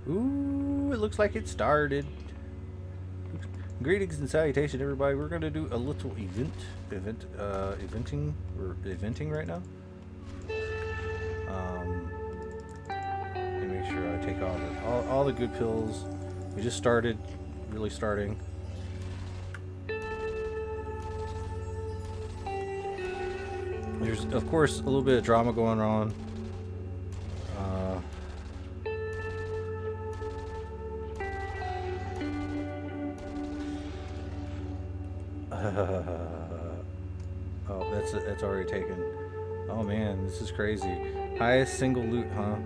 Ooh, it looks like it started. Greetings and salutation, everybody. We're going to do a little eventing. We're eventing right now. Let me make sure I take all the good pills. We just started, really starting. There's, of course, a little bit of drama going on. Oh, that's already taken. Oh man, this is crazy. Highest single loot, huh?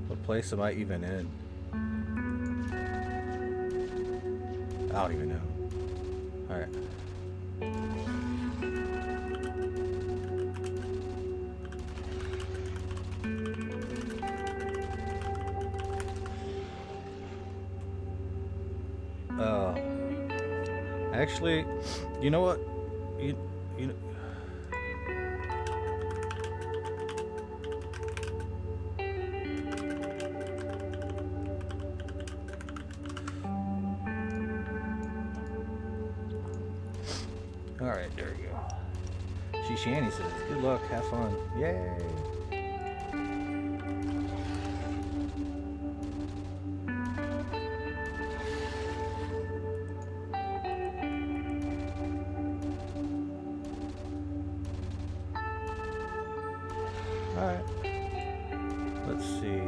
What place am I even in? I don't even know. Alright. Actually, you know what? You know. All right, there we go. Shanny says, "Good luck, have fun, yay!" Alright. Let's see.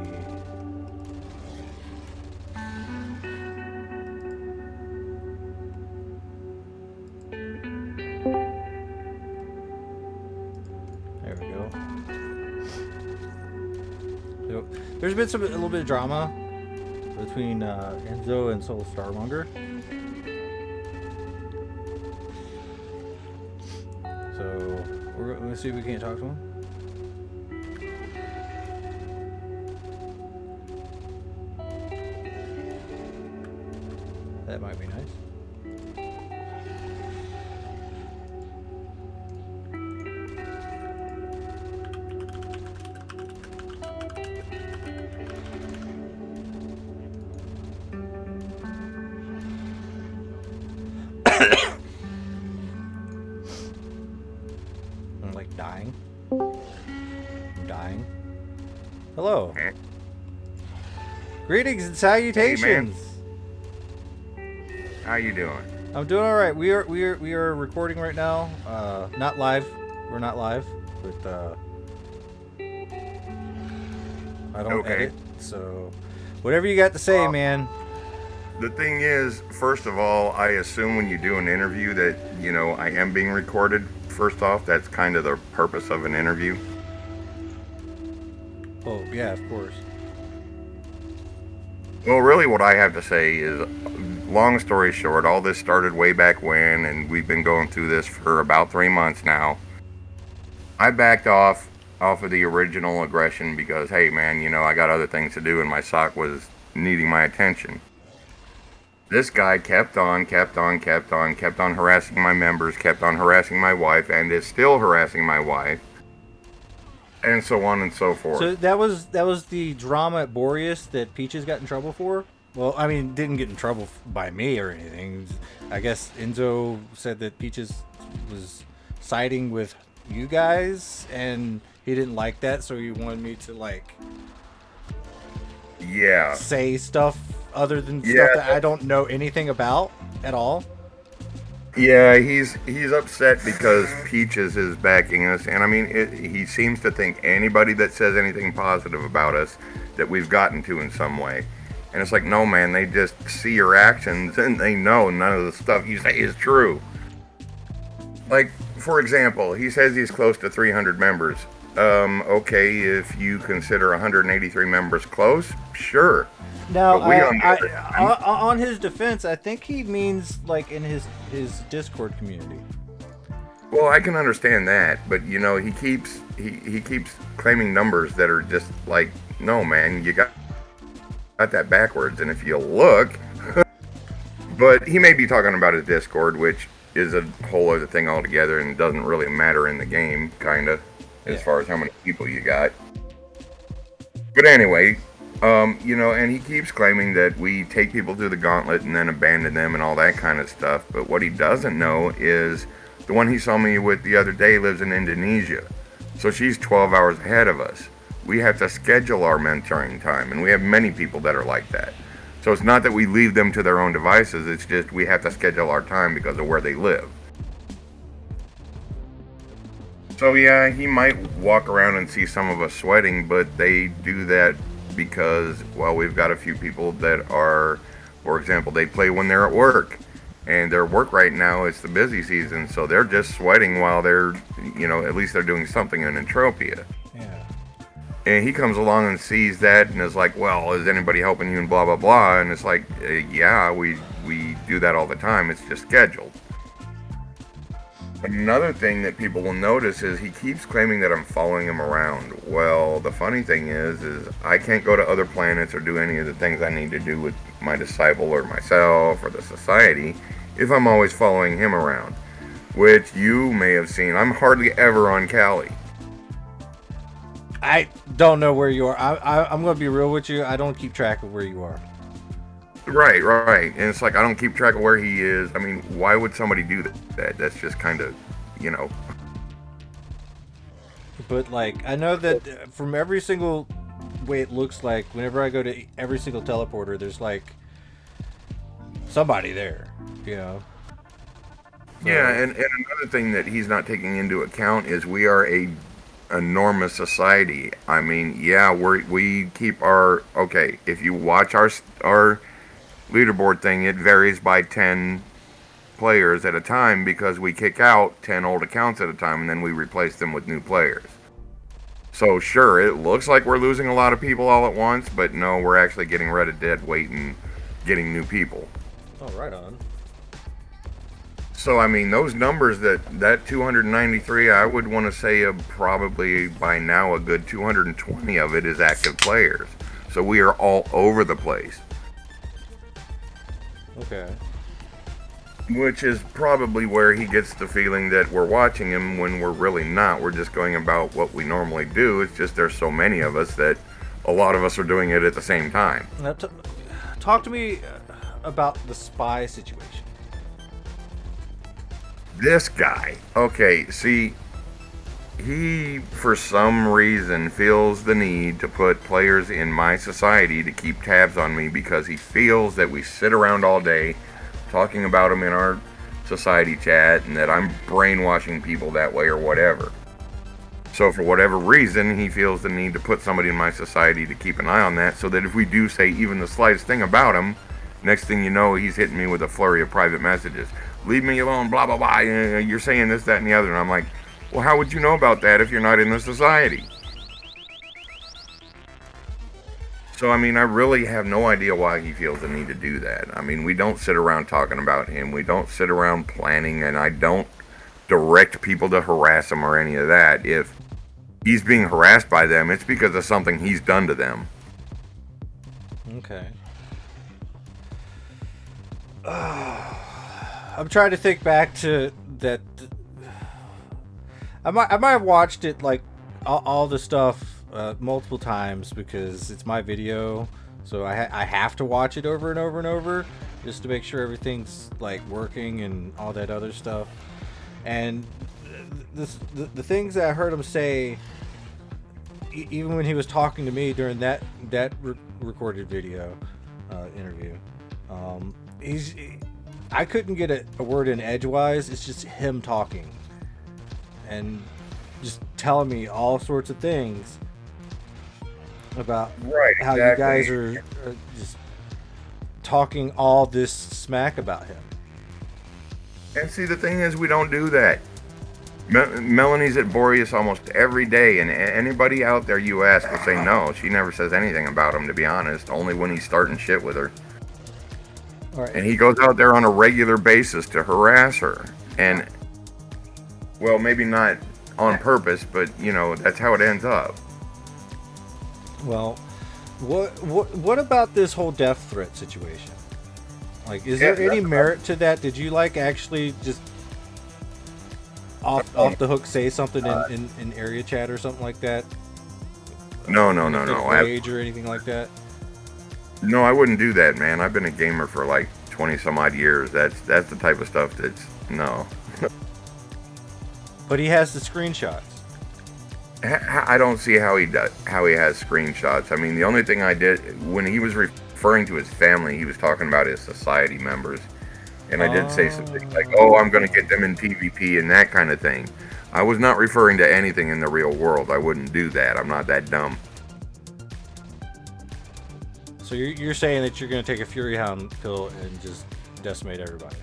There we go. So, there's been a little bit of drama between Enzo and Solis Starmonger. So, we're going to see if we can't talk to him. That might be nice. I'm like dying. I'm dying. Hello. Greetings and salutations. Hey, how you doing? I'm doing all right. We are recording right now. Not live. We're not live, but I don't edit. So, whatever you got to say, man. The thing is, first of all, I assume when you do an interview that, you know, I am being recorded. First off, that's kind of the purpose of an interview. Oh, yeah, of course. Well, really what I have to say is, long story short, all this started way back when, and we've been going through this for about 3 months now. I backed off of the original aggression because, hey man, you know, I got other things to do and my sock was needing my attention. This guy kept on harassing my members, kept on harassing my wife, and is still harassing my wife, and so on and so forth. So that was the drama at Boreas that Peaches got in trouble for? Well, I mean, didn't get in trouble by me or anything. I guess Enzo said that Peaches was siding with you guys, and he didn't like that, so he wanted me to, like, say stuff other than stuff that I don't know anything about at all. Yeah, he's upset because Peaches is backing us, and I mean, he seems to think anybody that says anything positive about us that we've gotten to in some way. And it's like, no man, they just see your actions and they know none of the stuff you say is true. Like, for example, he says he's close to 300 members. Okay, if you consider 183 members close, sure. Now, on his defense, I think he means like in his Discord community. Well, I can understand that, but you know, he keeps claiming numbers that are just like, no man, you got that backwards. And if you look, but he may be talking about his Discord, which is a whole other thing altogether and doesn't really matter in the game, kinda, as far as how many people you got. But anyway, and he keeps claiming that we take people through the gauntlet and then abandon them and all that kind of stuff. But what he doesn't know is the one he saw me with the other day lives in Indonesia. So she's 12 hours ahead of us. We have to schedule our mentoring time, and we have many people that are like that. So it's not that we leave them to their own devices, it's just we have to schedule our time because of where they live. So yeah, he might walk around and see some of us sweating, but they do that because, well, we've got a few people that are, for example, they play when they're at work. And their work right now is the busy season, so they're just sweating while they're, at least they're doing something in Entropia. Yeah. And he comes along and sees that and is like, well, is anybody helping you and blah, blah, blah. And it's like, yeah, we do that all the time. It's just scheduled. Another thing that people will notice is he keeps claiming that I'm following him around. Well, the funny thing is I can't go to other planets or do any of the things I need to do with my disciple or myself or the society if I'm always following him around. Which you may have seen. I'm hardly ever on Cali. I don't know where you are. I'm going to be real with you. I don't keep track of where you are. Right. And it's like, I don't keep track of where he is. I mean, why would somebody do that? That's just kind of, But, like, I know that from every single way it looks like, whenever I go to every single teleporter, there's, like, somebody there, So, yeah, and another thing that he's not taking into account is we are a enormous society. I mean, yeah, we keep our, okay, if you watch our leaderboard thing, it varies by 10 players at a time because we kick out 10 old accounts at a time and then we replace them with new players. So sure, it looks like we're losing a lot of people all at once, but no, we're actually getting rid of dead weight and getting new people. Oh, right on. So I mean, those numbers, that 293, I would want to say probably by now a good 220 of it is active players. So we are all over the place. Okay. Which is probably where he gets the feeling that we're watching him when we're really not. We're just going about what we normally do. It's just there's so many of us that a lot of us are doing it at the same time. Now, talk to me about the spy situation. This guy, okay, see, he for some reason feels the need to put players in my society to keep tabs on me because he feels that we sit around all day talking about him in our society chat and that I'm brainwashing people that way or whatever. So for whatever reason, he feels the need to put somebody in my society to keep an eye on that so that if we do say even the slightest thing about him, next thing you know, he's hitting me with a flurry of private messages. Leave me alone, blah, blah, blah. You're saying this, that, and the other. And I'm like, well, how would you know about that if you're not in the society? So, I mean, I really have no idea why he feels the need to do that. I mean, we don't sit around talking about him. We don't sit around planning, and I don't direct people to harass him or any of that. If he's being harassed by them, it's because of something he's done to them. Okay. I'm trying to think back to that. I might have watched it like all the stuff multiple times because it's my video, so I have to watch it over and over and over just to make sure everything's like working and all that other stuff. And the things that I heard him say, even when he was talking to me during that recorded video interview, I couldn't get a word in edgewise. It's just him talking and just telling me all sorts of things about how you guys are just talking all this smack about him. And see, the thing is, we don't do that. Melanie's at Boreas almost every day, and anybody out there you ask will say no. She never says anything about him, to be honest, only when he's starting shit with her. All right. And he goes out there on a regular basis to harass her. And, well, maybe not on purpose, but, that's how it ends up. Well, what about this whole death threat situation? Like, is there any merit to that? Did you, like, actually just off the hook say something in area chat or something like that? No, no, in a no, fit of no. rage or anything like that? No, I wouldn't do that, man. I've been a gamer for like 20 some odd years. That's the type of stuff that's no. But he has the screenshots. I don't see how he has screenshots. I mean, the only thing I did when he was referring to his family, he was talking about his society members, and I did say something like, "Oh, I'm going to get them in PvP and that kind of thing." I was not referring to anything in the real world. I wouldn't do that. I'm not that dumb. So you're saying that you're going to take a Fury Hound pill and just decimate everybody?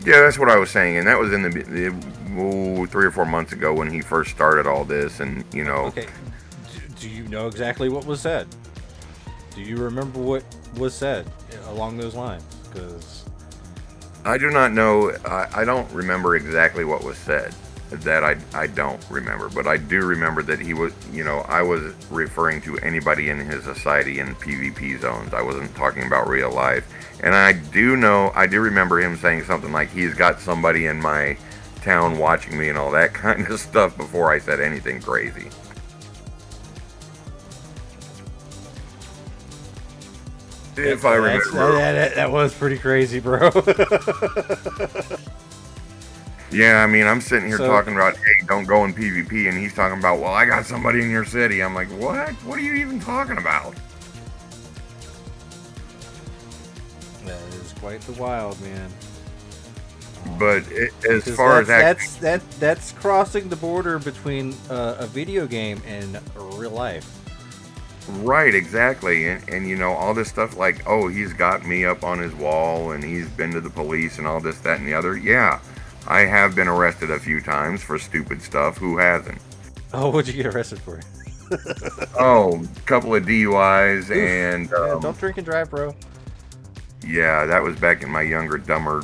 Yeah, that's what I was saying, and that was in the 3 or 4 months ago when he first started all this, and you know. Okay. Do you know exactly what was said? Do you remember what was said along those lines? Because I do not know. I don't remember exactly what was said. That I don't remember, but I do remember that he was, you know, I was referring to anybody in his society in PvP zones. I wasn't talking about real life. And I do remember him saying something like he's got somebody in my town watching me and all that kind of stuff before I said anything crazy. If I remember. That was pretty crazy, bro. Yeah, I mean, I'm sitting here talking about, hey, don't go in PvP, and he's talking about, well, I got somebody in your city. I'm like, what? What are you even talking about? That is quite the wild, man. But as far as that's crossing the border between a video game and real life. Right, exactly, and you know, all this stuff like, oh, he's got me up on his wall, and he's been to the police, and all this, that, and the other. Yeah. I have been arrested a few times for stupid stuff. Who hasn't? Oh, what'd you get arrested for? Oh, a couple of DUIs and... yeah, don't drink and drive, bro. Yeah, that was back in my younger, dumber,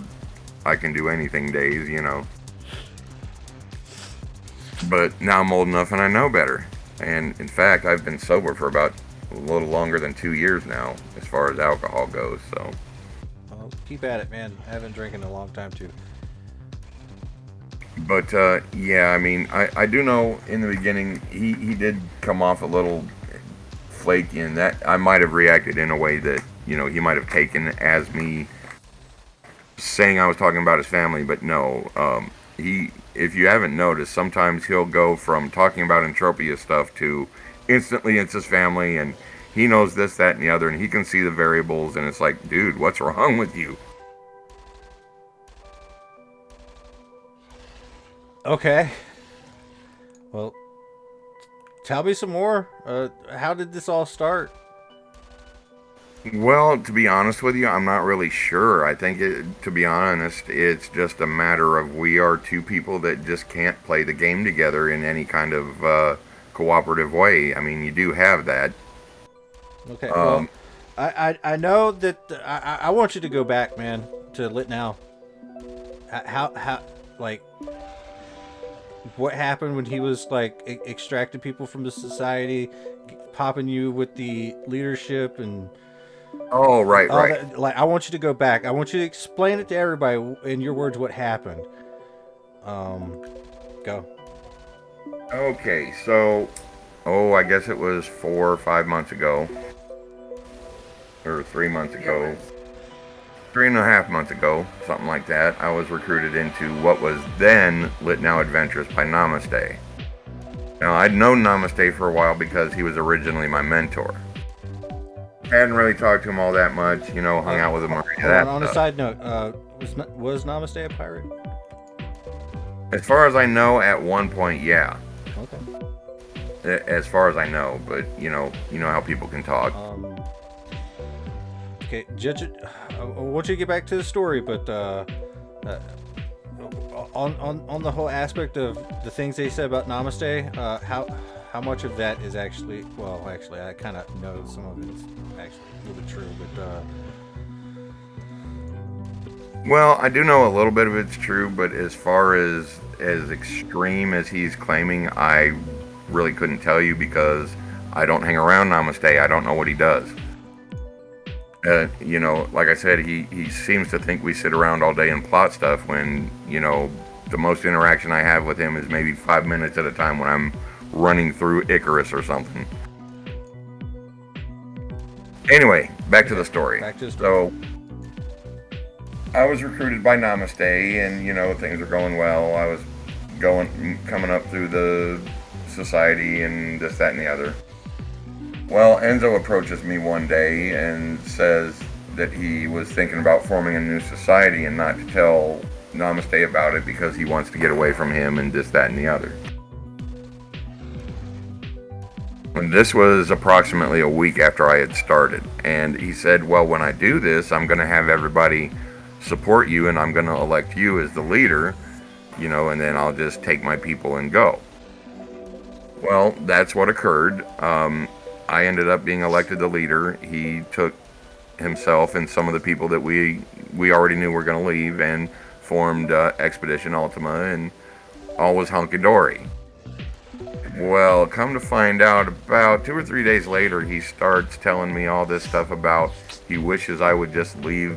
I can do anything days, you know. But now I'm old enough and I know better. And in fact, I've been sober for about a little longer than 2 years now, as far as alcohol goes, so... Well, keep at it, man. I haven't drank in a long time, too. But, yeah, I mean, I do know in the beginning he did come off a little flaky, and that I might have reacted in a way that, you know, he might have taken as me saying I was talking about his family, but no. If you haven't noticed, sometimes he'll go from talking about Entropia stuff to instantly it's his family, and he knows this, that, and the other, and he can see the variables, and it's like, dude, what's wrong with you? Okay. Well, tell me some more. How did this all start? Well, to be honest with you, I'm not really sure. I think, to be honest, it's just a matter of we are two people that just can't play the game together in any kind of cooperative way. I mean, you do have that. Okay. Well, I know that I want you to go back, man, to Lit Now. How like. What happened when he was like extracting people from the society, popping you with the leadership and right. that, like, I want you to go back. I want you to explain it to everybody in your words what happened. Go. Okay, so I guess it was 4 or 5 months ago, or 3 months ago. 3.5 months ago, something like that, I was recruited into what was then Lit Now Adventures by Namaste. Now, I'd known Namaste for a while because he was originally my mentor. Hadn't really talked to him all that much, you know, hung out with him. On a side note, was Namaste a pirate? As far as I know, at one point, yeah. Okay. As far as I know, but you know how people can talk. Okay, Judge. I want you to get back to the story, but on the whole aspect of the things they said about Namaste, how much of that is actually? Well, actually, I kind of know some of it is actually a little bit true, but. Well, I do know a little bit of it's true, but as far as extreme as he's claiming, I really couldn't tell you because I don't hang around Namaste. I don't know what he does. You know, like I said, he seems to think we sit around all day and plot stuff when, you know, the most interaction I have with him is maybe 5 minutes at a time when I'm running through Icarus or something. Anyway, back to the story. So, I was recruited by Namaste, and things are going well. I was coming up through the society and this, that, and the other. Well, Enzo approaches me one day and says that he was thinking about forming a new society and not to tell Namaste about it because he wants to get away from him and this, that, and the other. And this was approximately a week after I had started. And he said, well, when I do this, I'm going to have everybody support you and I'm going to elect you as the leader, and then I'll just take my people and go. Well, that's what occurred. I ended up being elected the leader. He took himself and some of the people that we already knew were going to leave and formed Expedition Ultima, and all was hunky-dory. Well, come to find out, about 2 or 3 days later, he starts telling me all this stuff about he wishes I would just leave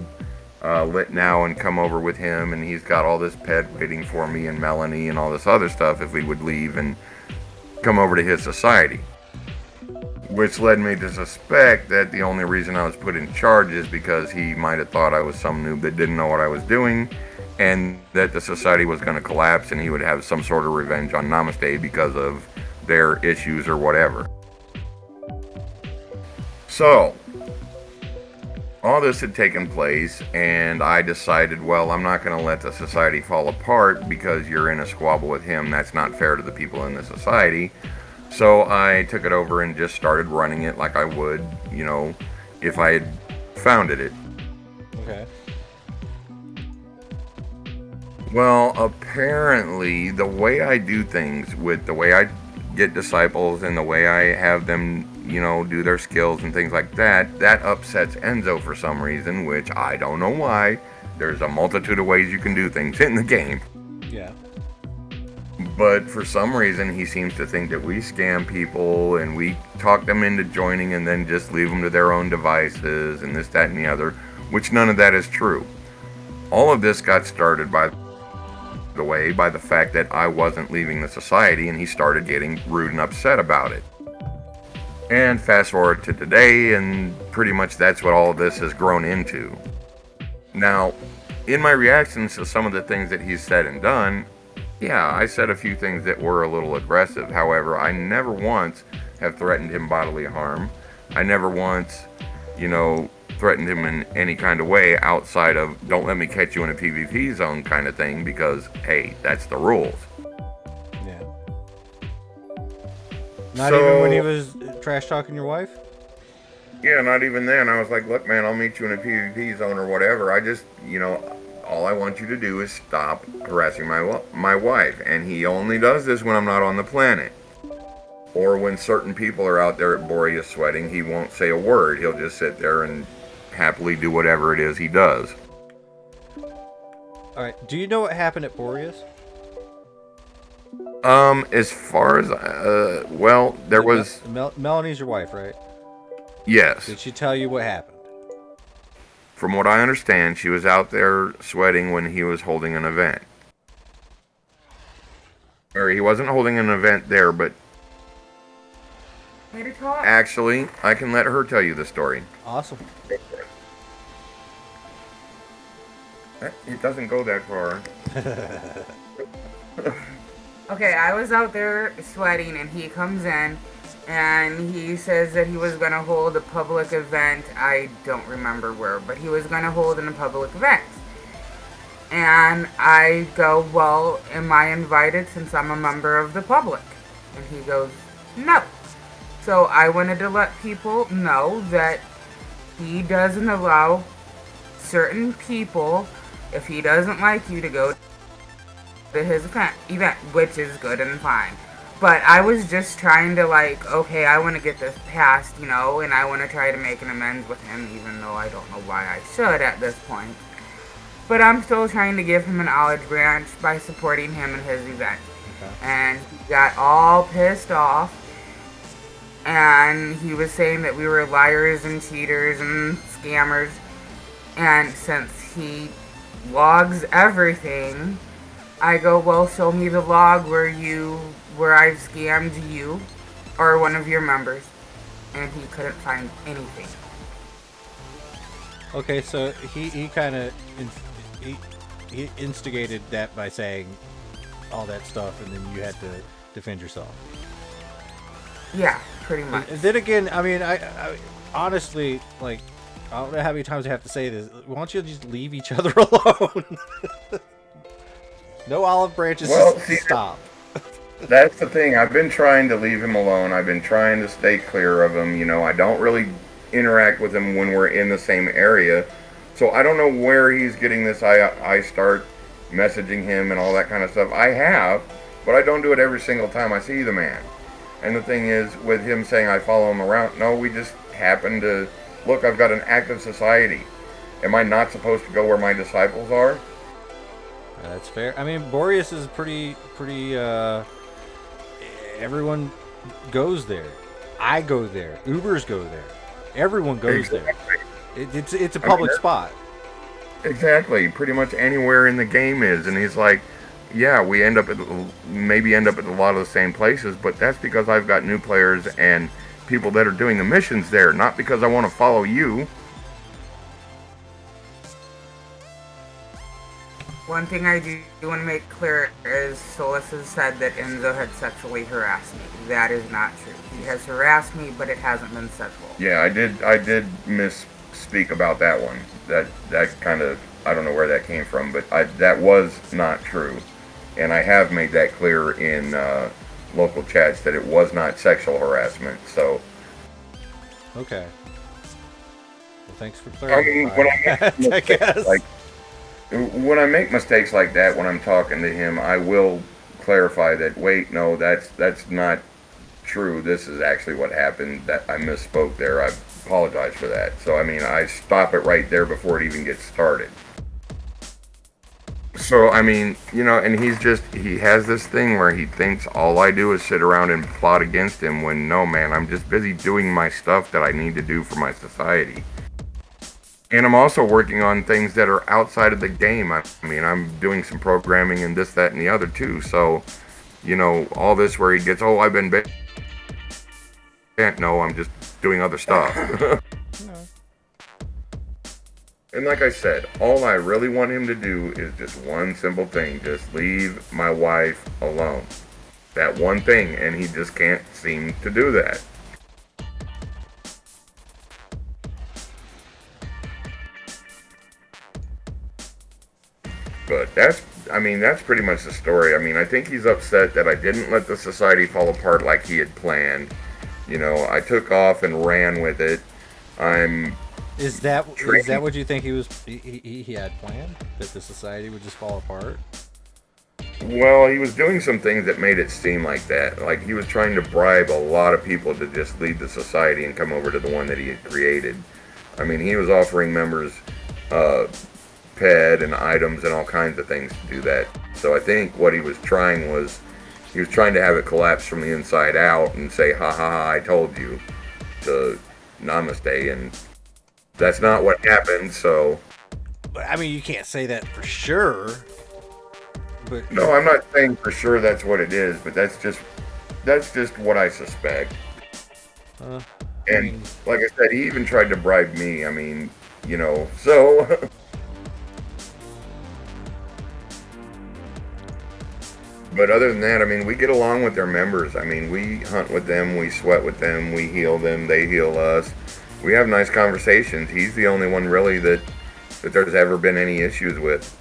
Lit now and come over with him, and he's got all this pet waiting for me and Melanie and all this other stuff if we would leave and come over to his society. Which led me to suspect that the only reason I was put in charge is because he might have thought I was some noob that didn't know what I was doing, and that the society was going to collapse and he would have some sort of revenge on Namaste because of their issues or whatever. So, all this had taken place, and I decided, well, I'm not going to let the society fall apart because you're in a squabble with him. That's not fair to the people in the society. So I took it over and just started running it like I would, if I had founded it. Okay. Well, apparently, the way I do things, with the way I get disciples and the way I have them, do their skills and things like that, that upsets Enzo for some reason, which I don't know why. There's a multitude of ways you can do things in the game. Yeah. But for some reason, he seems to think that we scam people and we talk them into joining and then just leave them to their own devices and this, that, and the other, which none of that is true. All of this got started, by the way, by the fact that I wasn't leaving the society, and he started getting rude and upset about it. And fast forward to today, and pretty much that's what all of this has grown into. Now, in my reactions to some of the things that he's said and done, yeah, I said a few things that were a little aggressive. However, I never once have threatened him bodily harm. I never once, threatened him in any kind of way outside of don't let me catch you in a PvP zone kind of thing, because, hey, that's the rules. Yeah. Not even when he was trash talking your wife? Yeah, not even then. I was like, look, man, I'll meet you in a PvP zone or whatever. I just, all I want you to do is stop harassing my wife. And he only does this when I'm not on the planet. Or when certain people are out there at Boreas sweating, he won't say a word. He'll just sit there and happily do whatever it is he does. Alright, do you know what happened at Boreas? As far as, there was... Melanie's your wife, right? Yes. Did she tell you what happened? From what I understand, she was out there sweating when he was holding an event. Or he wasn't holding an event there, but... Actually, I can let her tell you the story. Awesome. It doesn't go that far. Okay, I was out there sweating, and he comes in, and he says that he was going to hold a public event. I don't remember where, but he was going to hold a public event. And I go, well, am I invited since I'm a member of the public? And he goes, no. So I wanted to let people know that he doesn't allow certain people, if he doesn't like you, to go to his event, which is good and fine. But I was just trying to okay, I want to get this passed, and I want to try to make an amends with him, even though I don't know why I should at this point. But I'm still trying to give him an olive branch by supporting him in his event. Okay. And he got all pissed off. And he was saying that we were liars and cheaters and scammers. And since he logs everything, I go, well, show me the log where you where I've scammed you or one of your members, and he couldn't find anything. Okay, so he kind of he instigated that by saying all that stuff, and then you had to defend yourself. Yeah, pretty much. And then again, I mean, I honestly, like, I don't know how many times I have to say this. Why don't you just leave each other alone? No olive branches. Well, see, stop. That's the thing. I've been trying to leave him alone. I've been trying to stay clear of him. You know, I don't really interact with him when we're in the same area. So I don't know where he's getting this. I start messaging him and all that kind of stuff. I have, but I don't do it every single time I see the man. And the thing is, with him saying I follow him around, no, we just happen to, look, I've got an active society. Am I not supposed to go where my disciples are? That's fair. I mean, Boreas is pretty, everyone goes there. I go there. Ubers go there. Everyone goes there. It's a public spot. Exactly. Pretty much anywhere in the game is. And he's like, yeah, we maybe end up at a lot of the same places, but that's because I've got new players and people that are doing the missions there, not because I want to follow you. One thing I do want to make clear is Solis has said that Enzo had sexually harassed me. That is not true. He has harassed me, but it hasn't been sexual. Yeah, I did misspeak about that one. That kind of, I don't know where that came from, but that was not true. And I have made that clear in local chats that it was not sexual harassment. So. Okay. Well, thanks for clarifying. I mean, I guess. When I make mistakes like that, when I'm talking to him, I will clarify that, wait, no, that's not true. This is actually what happened. That I misspoke there. I apologize for that. So, I mean, I stop it right there before it even gets started. So, I mean, you know, and he has this thing where he thinks all I do is sit around and plot against him when, no, man, I'm just busy doing my stuff that I need to do for my society. And I'm also working on things that are outside of the game. I mean, I'm doing some programming and this, that, and the other too. So, you know, all this where he gets, oh, I've been no, I'm just doing other stuff. And like I said, all I really want him to do is just one simple thing. Just leave my wife alone. That one thing. And he just can't seem to do that. But that's pretty much the story. I mean, I think he's upset that I didn't let the society fall apart like he had planned. You know, I took off and ran with it. Is that what you think he had planned? That the society would just fall apart? Well, he was doing some things that made it seem like that. Like he was trying to bribe a lot of people to just leave the society and come over to the one that he had created. I mean, he was offering members ped and items and all kinds of things to do that. So I think what he was trying to have it collapse from the inside out and say, ha ha ha, I told you, to Namaste, and that's not what happened. So I mean, you can't say that for sure, but no, I'm not saying for sure that's what it is, but that's just what I suspect. And like I said, he even tried to bribe me. I mean, you know, so but other than that, I mean, we get along with their members. I mean, we hunt with them, we sweat with them, we heal them, they heal us. We have nice conversations. He's the only one really that there's ever been any issues with.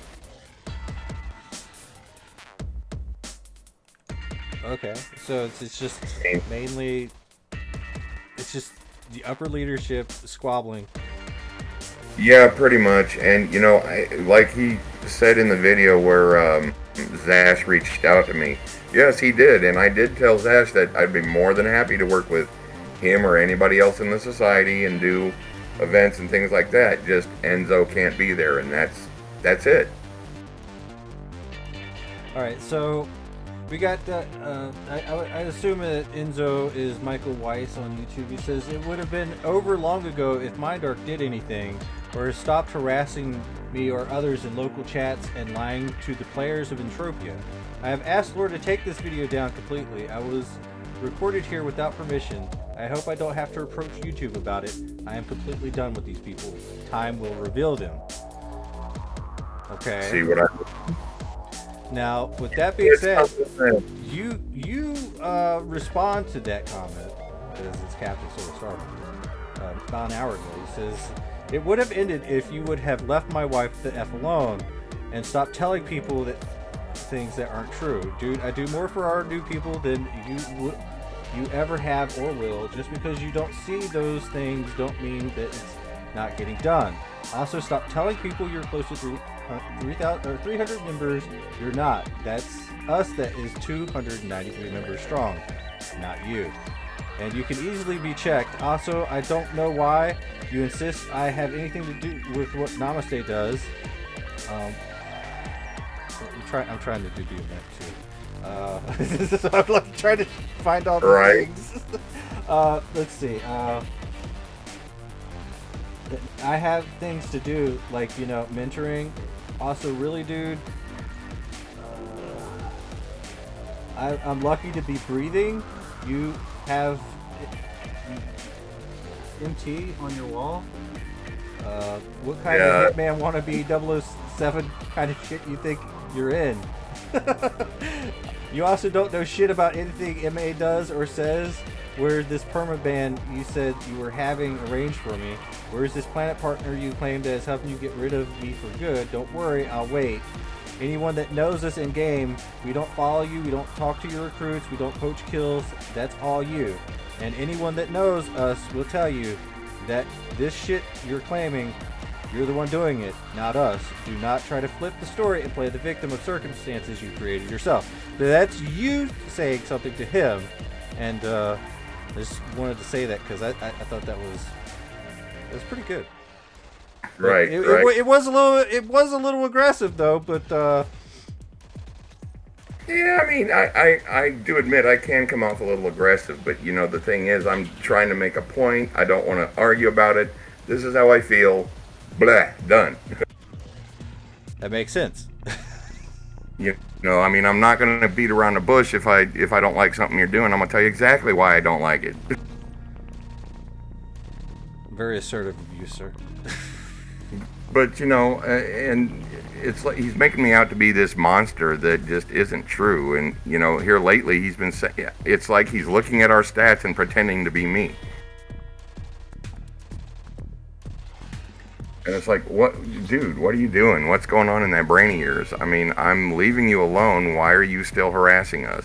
Okay, so it's just mainly, it's just the upper leadership squabbling. Yeah, pretty much. And, you know, like he said in the video where Zash reached out to me. Yes, he did. And I did tell Zash that I'd be more than happy to work with him or anybody else in the society and do events and things like that. Just Enzo can't be there, and that's it. All right, so We got I assume that Enzo is Michael Weiss on YouTube. He says it would have been over long ago if Mindark did anything or stopped harassing me or others in local chats and lying to the players of Entropia. I have asked Lord to take this video down completely. I was recorded here without permission. I hope I don't have to approach YouTube about it. I am completely done with these people. Time will reveal them. Okay. See what I... Now, with that being said, you respond to that comment, because it's Capt Solis Starmonger, about an hour ago. He says, it would have ended if you would have left my wife the F alone and stopped telling people that things that aren't true. Dude, I do more for our new people than you ever have or will. Just because you don't see those things don't mean that it's not getting done. Also, stop telling people you're close to 300 members. You're not. That's us that is 293 members strong, not you. And you can easily be checked. Also, I don't know why you insist I have anything to do with what Namaste does. I'm trying to do that too. So I'm like trying to find all the things. Let's see. I have things to do, like, mentoring. Also, really, dude, I'm lucky to be breathing. You have MT on your wall. What kind of Hitman wannabe 007 kind of shit you think you're in? You also don't know shit about anything MA does or says. Where's this permaban you said you were having arranged for me? Where's this planet partner you claimed as helping you get rid of me for good? Don't worry, I'll wait. Anyone that knows us in game, we don't follow you, we don't talk to your recruits, we don't poach kills, that's all you. And anyone that knows us will tell you that this shit you're claiming, you're the one doing it, not us. Do not try to flip the story and play the victim of circumstances you created yourself. So that's you saying something to him, and I just wanted to say that because I thought that was pretty good. Right, it was a little aggressive though, but yeah, I mean, I do admit I can come off a little aggressive, but the thing is, I'm trying to make a point. I don't want to argue about it. This is how I feel. Blah, done. That makes sense. I mean, I'm not going to beat around the bush if I don't like something you're doing. I'm going to tell you exactly why I don't like it. Very assertive of you, sir. But, and it's like he's making me out to be this monster that just isn't true. And, here lately he's been saying, it's like he's looking at our stats and pretending to be me. And it's like, what, dude, what are you doing? What's going on in that brain of yours? I mean, I'm leaving you alone. Why are you still harassing us?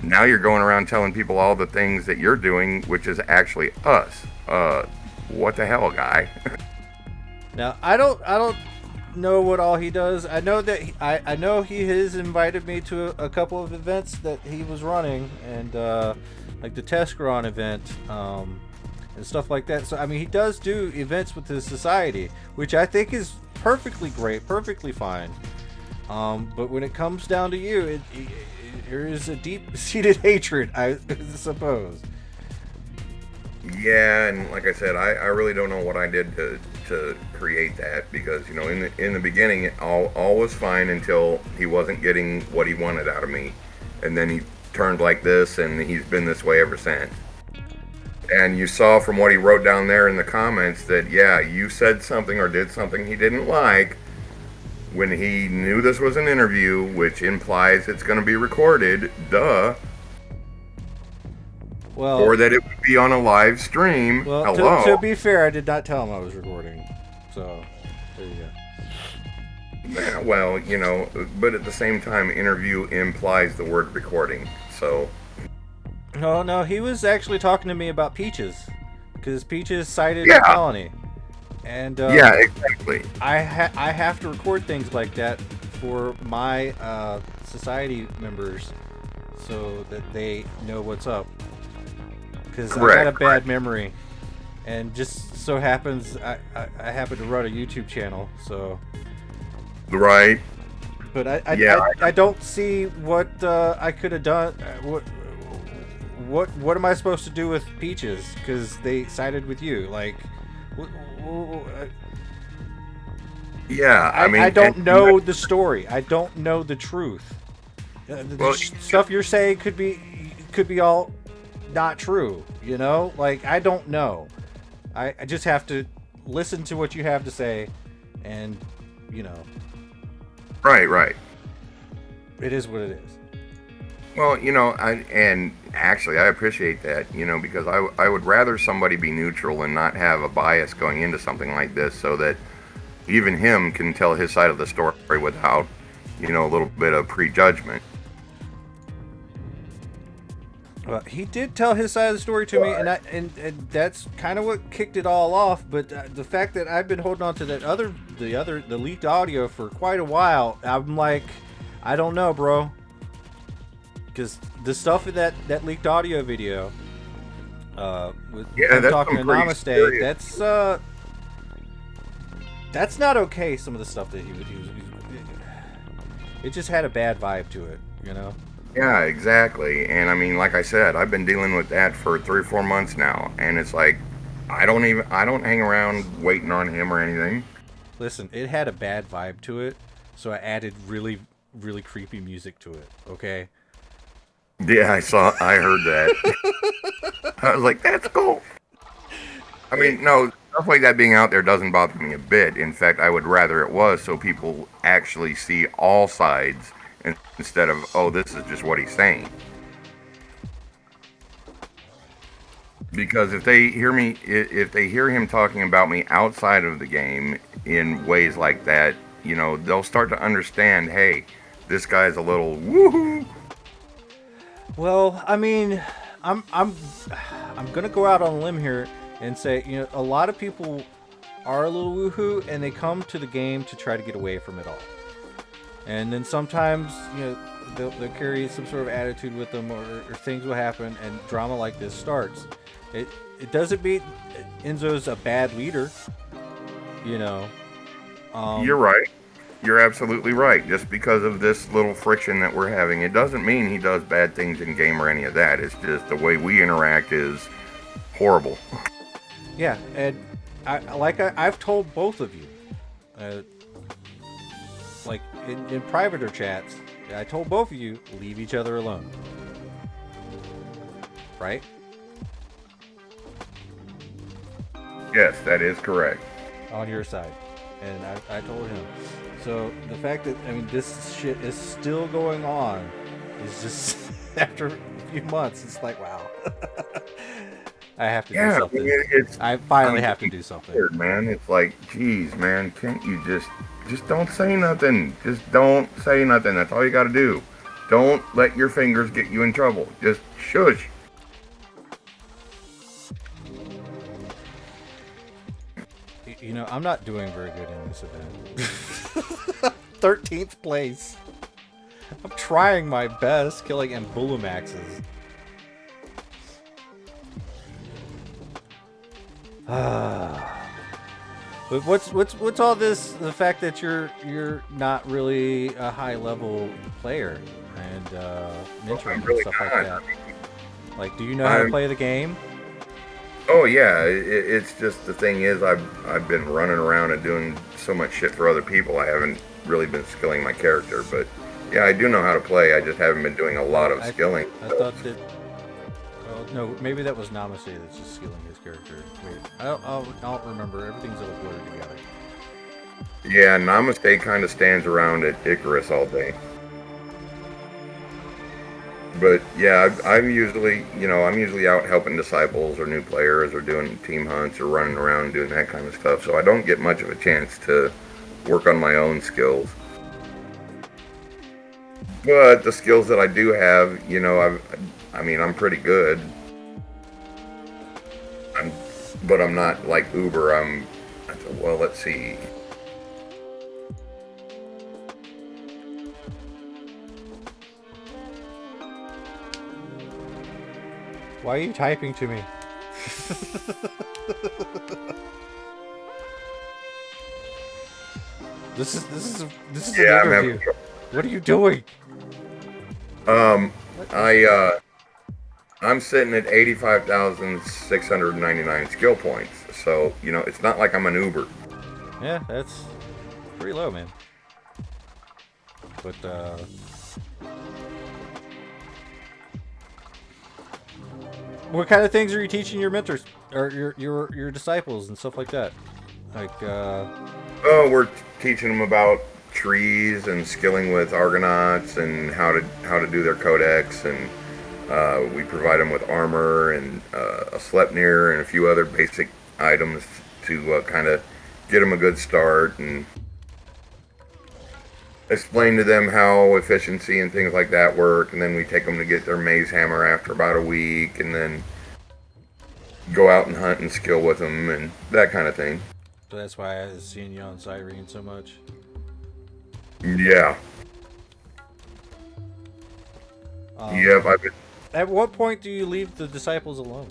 Now you're going around telling people all the things that you're doing, which is actually us. What the hell, guy? Now, I don't know what all he does. I know that I know he has invited me to a couple of events that he was running, and like the Tescaron event, and stuff like that. So I mean, he does do events with his society, which I think is perfectly great, perfectly fine. But when it comes down to you, there is a deep-seated hatred, I suppose. Yeah, and like I said, I really don't know what I did to create that, because in the beginning all was fine until he wasn't getting what he wanted out of me, and then he turned like this, and he's been this way ever since. And you saw from what he wrote down there in the comments that, yeah, you said something or did something he didn't like when he knew this was an interview, which implies it's going to be recorded, duh. Well, or that it would be on a live stream. Well, hello. To be fair, I did not tell him I was recording. So, there you go. Yeah, well, but at the same time, interview implies the word recording, so... No, he was actually talking to me about Peaches, because Peaches cited a felony, and yeah, exactly. I have to record things like that for my society members, so that they know what's up. Because I had a bad memory, and just so happens I happen to run a YouTube channel, so. Right. But Yeah, I don't see what I could have done. What am I supposed to do with Peaches? Because they sided with you. Like, wh- wh- yeah. I mean, I don't know the story. I don't know the truth. Well, Stuff you're saying could be all not true. You know, like I don't know. I just have to listen to what you have to say, and you know, right. it is what it is. Well, and actually, I appreciate that, because I would rather somebody be neutral and not have a bias going into something like this, so that even him can tell his side of the story without, a little bit of prejudgment. Well, he did tell his side of the story to me, and that's kind of what kicked it all off. But the fact that I've been holding on to the leaked audio for quite a while, I'm like, I don't know, bro. Because the stuff in that leaked audio video, with him talking to Namaste, that's not okay. Some of the stuff that he was, it just had a bad vibe to it, you know. Yeah, exactly. And I mean, like I said, I've been dealing with that for 3 or 4 months now, and it's like I don't hang around waiting on him or anything. Listen, it had a bad vibe to it, so I added really, really creepy music to it. Okay. Yeah, I heard that. I was like, that's cool. I mean, no, stuff like that being out there doesn't bother me a bit. In fact, I would rather it was, so people actually see all sides instead of, oh, this is just what he's saying. Because if they hear him talking about me outside of the game in ways like that, they'll start to understand, hey, this guy's a little woohoo. Well, I mean, I'm gonna go out on a limb here and say, a lot of people are a little woohoo, and they come to the game to try to get away from it all. And then sometimes, they'll carry some sort of attitude with them, or things will happen, and drama like this starts. It doesn't mean Enzo's a bad leader, You're right. You're absolutely right. Just because of this little friction that we're having, it doesn't mean he does bad things in game or any of that. It's just the way we interact is horrible. Yeah, and I've told both of you, like in private or chats, I told both of you, leave each other alone. Right? Yes, that is correct. On your side. And I told him. So the fact that, this shit is still going on is just, after a few months, it's like, wow. I have to do something. I finally have to do something. Weird, man. It's like, geez, man, can't you just don't say nothing. Just don't say nothing. That's all you got to do. Don't let your fingers get you in trouble. Just shush. I'm not doing very good in this event. 13th place. I'm trying my best, killing Embulumaxes. But what's all this? The fact that you're not really a high level player and mentoring and stuff like that. Like, do you know how to play the game? Oh yeah, it's just the thing is I've been running around and doing so much shit for other people. I haven't really been skilling my character, but yeah, I do know how to play. I just haven't been doing a lot of skilling. I thought that. Well, no, maybe that was Namaste that's just skilling his character. Wait, I'll remember. Everything's all blurred together. Yeah, Namaste kind of stands around at Icarus all day. But yeah, I'm usually out helping disciples or new players or doing team hunts or running around and doing that kind of stuff. So I don't get much of a chance to work on my own skills. But the skills that I do have, I'm pretty good. But I'm not like uber. Well, let's see. Why are you typing to me? This is an interview. What are you doing? I'm sitting at 85,699 skill points. So, you know, it's not like I'm an Uber. Yeah, that's pretty low, man. But what kind of things are you teaching your mentors or your disciples and stuff like that? Like Oh, we're teaching them about trees and skilling with Argonauts and how to do their codex, and we provide them with armor and a Sleipnir and a few other basic items to kind of get them a good start, and explain to them how efficiency and things like that work. And then we take them to get their maze hammer after about a week, and then go out and hunt and skill with them and that kind of thing. so that's why I was seeing you on Cyrene so much. Yeah. Yep. At what point do you leave the disciples alone?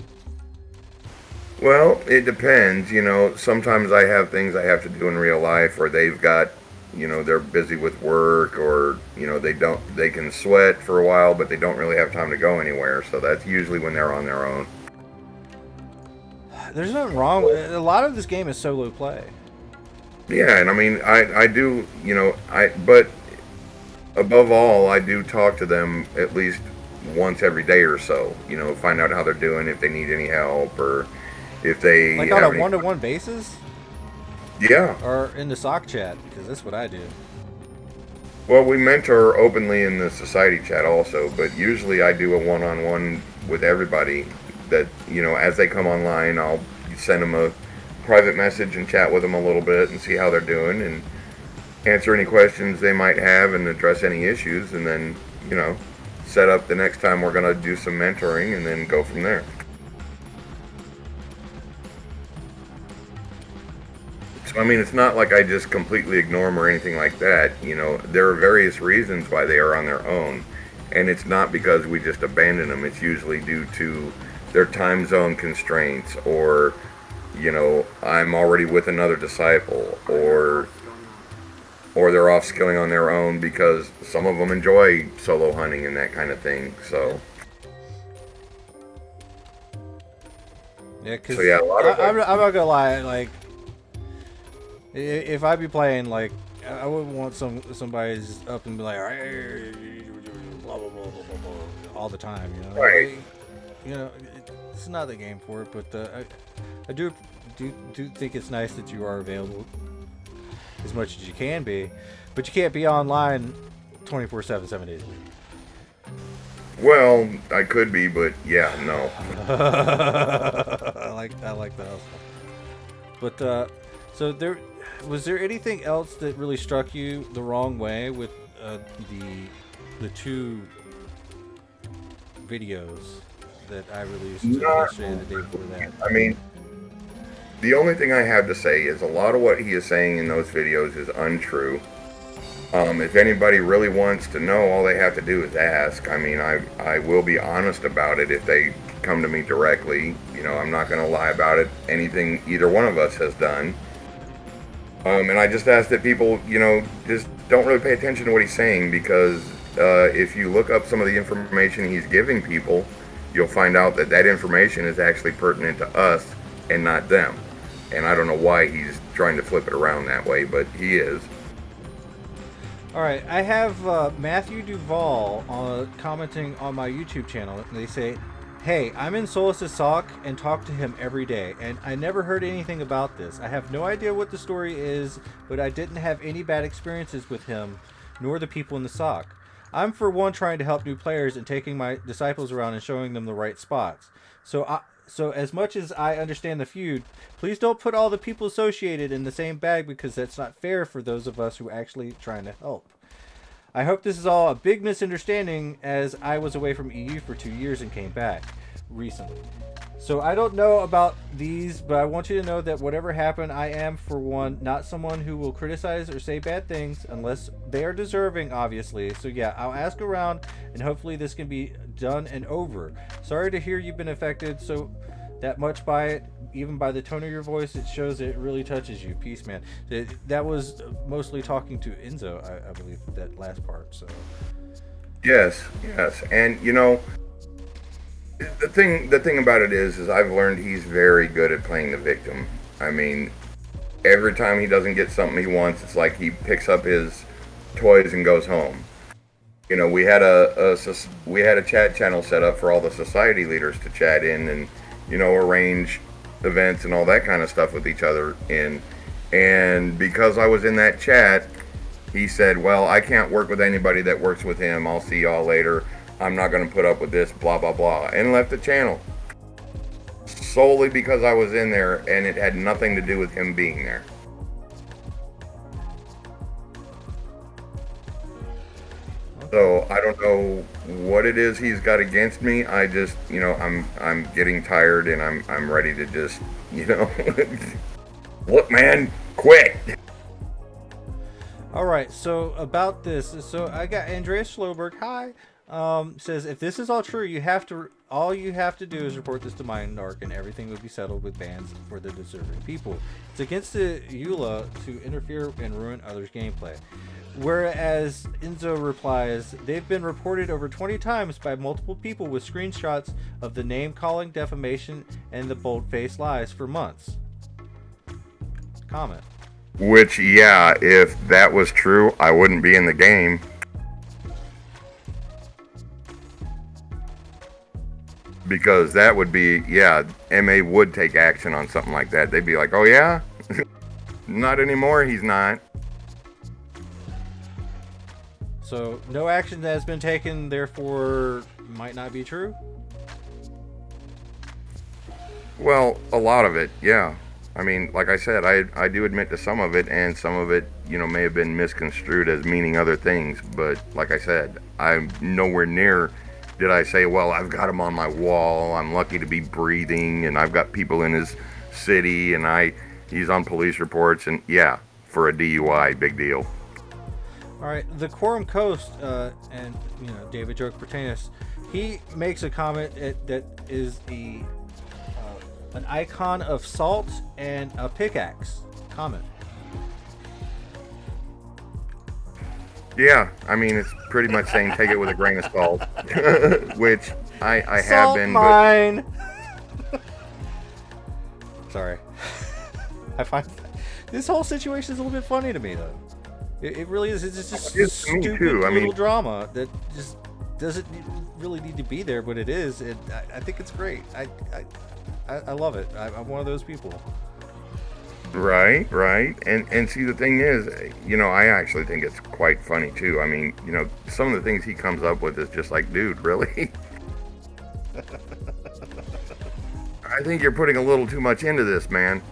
Well, it depends. You know, sometimes I have things I have to do in real life, or they've got, you know, they're busy with work, or, you know, they can sweat for a while, but they don't really have time to go anywhere. So that's usually when they're on their own. There's nothing wrong with it. A lot of this game is solo play. Yeah, and I mean, I do, you know, but above all, I do talk to them at least once every day or so. You know, find out how they're doing, if they need any help, or if they Like on a one-to-one basis? Yeah. Or in the Soc chat, because that's what I do. Well, we mentor openly in the society chat also, but usually I do a one-on-one with everybody that, you know, as they come online, I'll send them a private message and chat with them a little bit and see how they're doing and answer any questions they might have and address any issues, and then, you know, set up the next time we're going to do some mentoring and then go from there. So, I mean, it's not like I just completely ignore them or anything like that. You know, there are various reasons why they are on their own, and it's not because we just abandon them. It's usually due to their time zone constraints, or, you know, I'm already with another disciple, or they're off skilling on their own, because some of them enjoy solo hunting and that kind of thing. So Yeah, because So, yeah, a lot of I'm not gonna lie, like, if I be playing, like, I wouldn't want somebody just up and be like, "Hey, blah blah blah blah blah blah," all the time, you know. Right. Like, you know, it's not the game for it, but I do think it's nice that you are available as much as you can be, but you can't be online 24/7, 7 days a week. Well, I could be, but yeah, no. I like the hustle. But so was there anything else that really struck you the wrong way with the two videos that I released yesterday and the day before that? I mean, the only thing I have to say is a lot of what he is saying in those videos is untrue. If anybody really wants to know, all they have to do is ask. I mean, I will be honest about it if they come to me directly. You know, I'm not going to lie about it, anything either one of us has done. And I just ask that people, you know, just don't really pay attention to what he's saying, because if you look up some of the information he's giving people, you'll find out that that information is actually pertinent to us and not them. And I don't know why he's trying to flip it around that way, but he is. All right, I have Matthew Duval commenting on my YouTube channel. They say, "Hey, I'm in Solis' Soc and talk to him every day, and I never heard anything about this. I have no idea what the story is, but I didn't have any bad experiences with him, nor the people in the Soc. I'm for one trying to help new players and taking my disciples around and showing them the right spots. So as much as I understand the feud, please don't put all the people associated in the same bag, because that's not fair for those of us who are actually trying to help. I hope this is all a big misunderstanding, as I was away from EU for 2 years and came back recently. So I don't know about these, but I want you to know that whatever happened, I am, for one, not someone who will criticize or say bad things unless they are deserving, obviously. So yeah, I'll ask around, and hopefully this can be done and over. Sorry to hear you've been affected so that much by it. Even by the tone of your voice, it shows it really touches you. Peace, man. That was mostly talking to Enzo, I believe, that last part. So Yes, yes, and you know, the thing about it is I've learned he's very good at playing the victim. I mean, every time he doesn't get something he wants, it's like he picks up his toys and goes home. You know, we had a chat channel set up for all the society leaders to chat in and, you know, arrange events and all that kind of stuff with each other in. And because I was in that chat, he said, "Well, I can't work with anybody that works with him. I'll see y'all later. I'm not going to put up with this, blah blah blah," and left the channel solely because I was in there, and it had nothing to do with him being there. So I don't know what it is he's got against me. I just, you know, I'm getting tired, and I'm ready to just, you know, look, man, quit. all right, so about this, so I got Andreas Schloberg. Hi, says if this is all true, all you have to do is report this to Mindark, and everything will be settled with bans for the deserving people. It's against the EULA to interfere and ruin others' gameplay. Whereas Enzo replies, they've been reported over 20 times by multiple people with screenshots of the name-calling, defamation, and the bold-faced lies for months. Comment. Which, yeah, if that was true, I wouldn't be in the game. Because that would be, yeah, MA would take action on something like that. They'd be like, oh yeah? Not anymore, he's not. So, no action that has been taken, therefore, might not be true? Well, a lot of it, yeah. I mean, like I said, I do admit to some of it, and some of it, you know, may have been misconstrued as meaning other things. But like I said, I'm nowhere near did I say, well, I've got him on my wall, I'm lucky to be breathing, and I've got people in his city, and he's on police reports, and yeah, for a DUI, big deal. All right, the Quorum Coast, and, you know, David Joke Pertanis, he makes a comment that is an icon of salt and a pickaxe. Comment. Yeah, I mean, it's pretty much saying take it with a grain of salt, which I have Salt been. mine. But... Sorry. I find this whole situation is a little bit funny to me, though. It really is. It's just stupid little drama that just doesn't really need to be there, but it is. I think it's great. I love it. I'm one of those people. Right. And see, the thing is, you know, I actually think it's quite funny, too. I mean, you know, some of the things he comes up with is just like, dude, really? I think you're putting a little too much into this, man.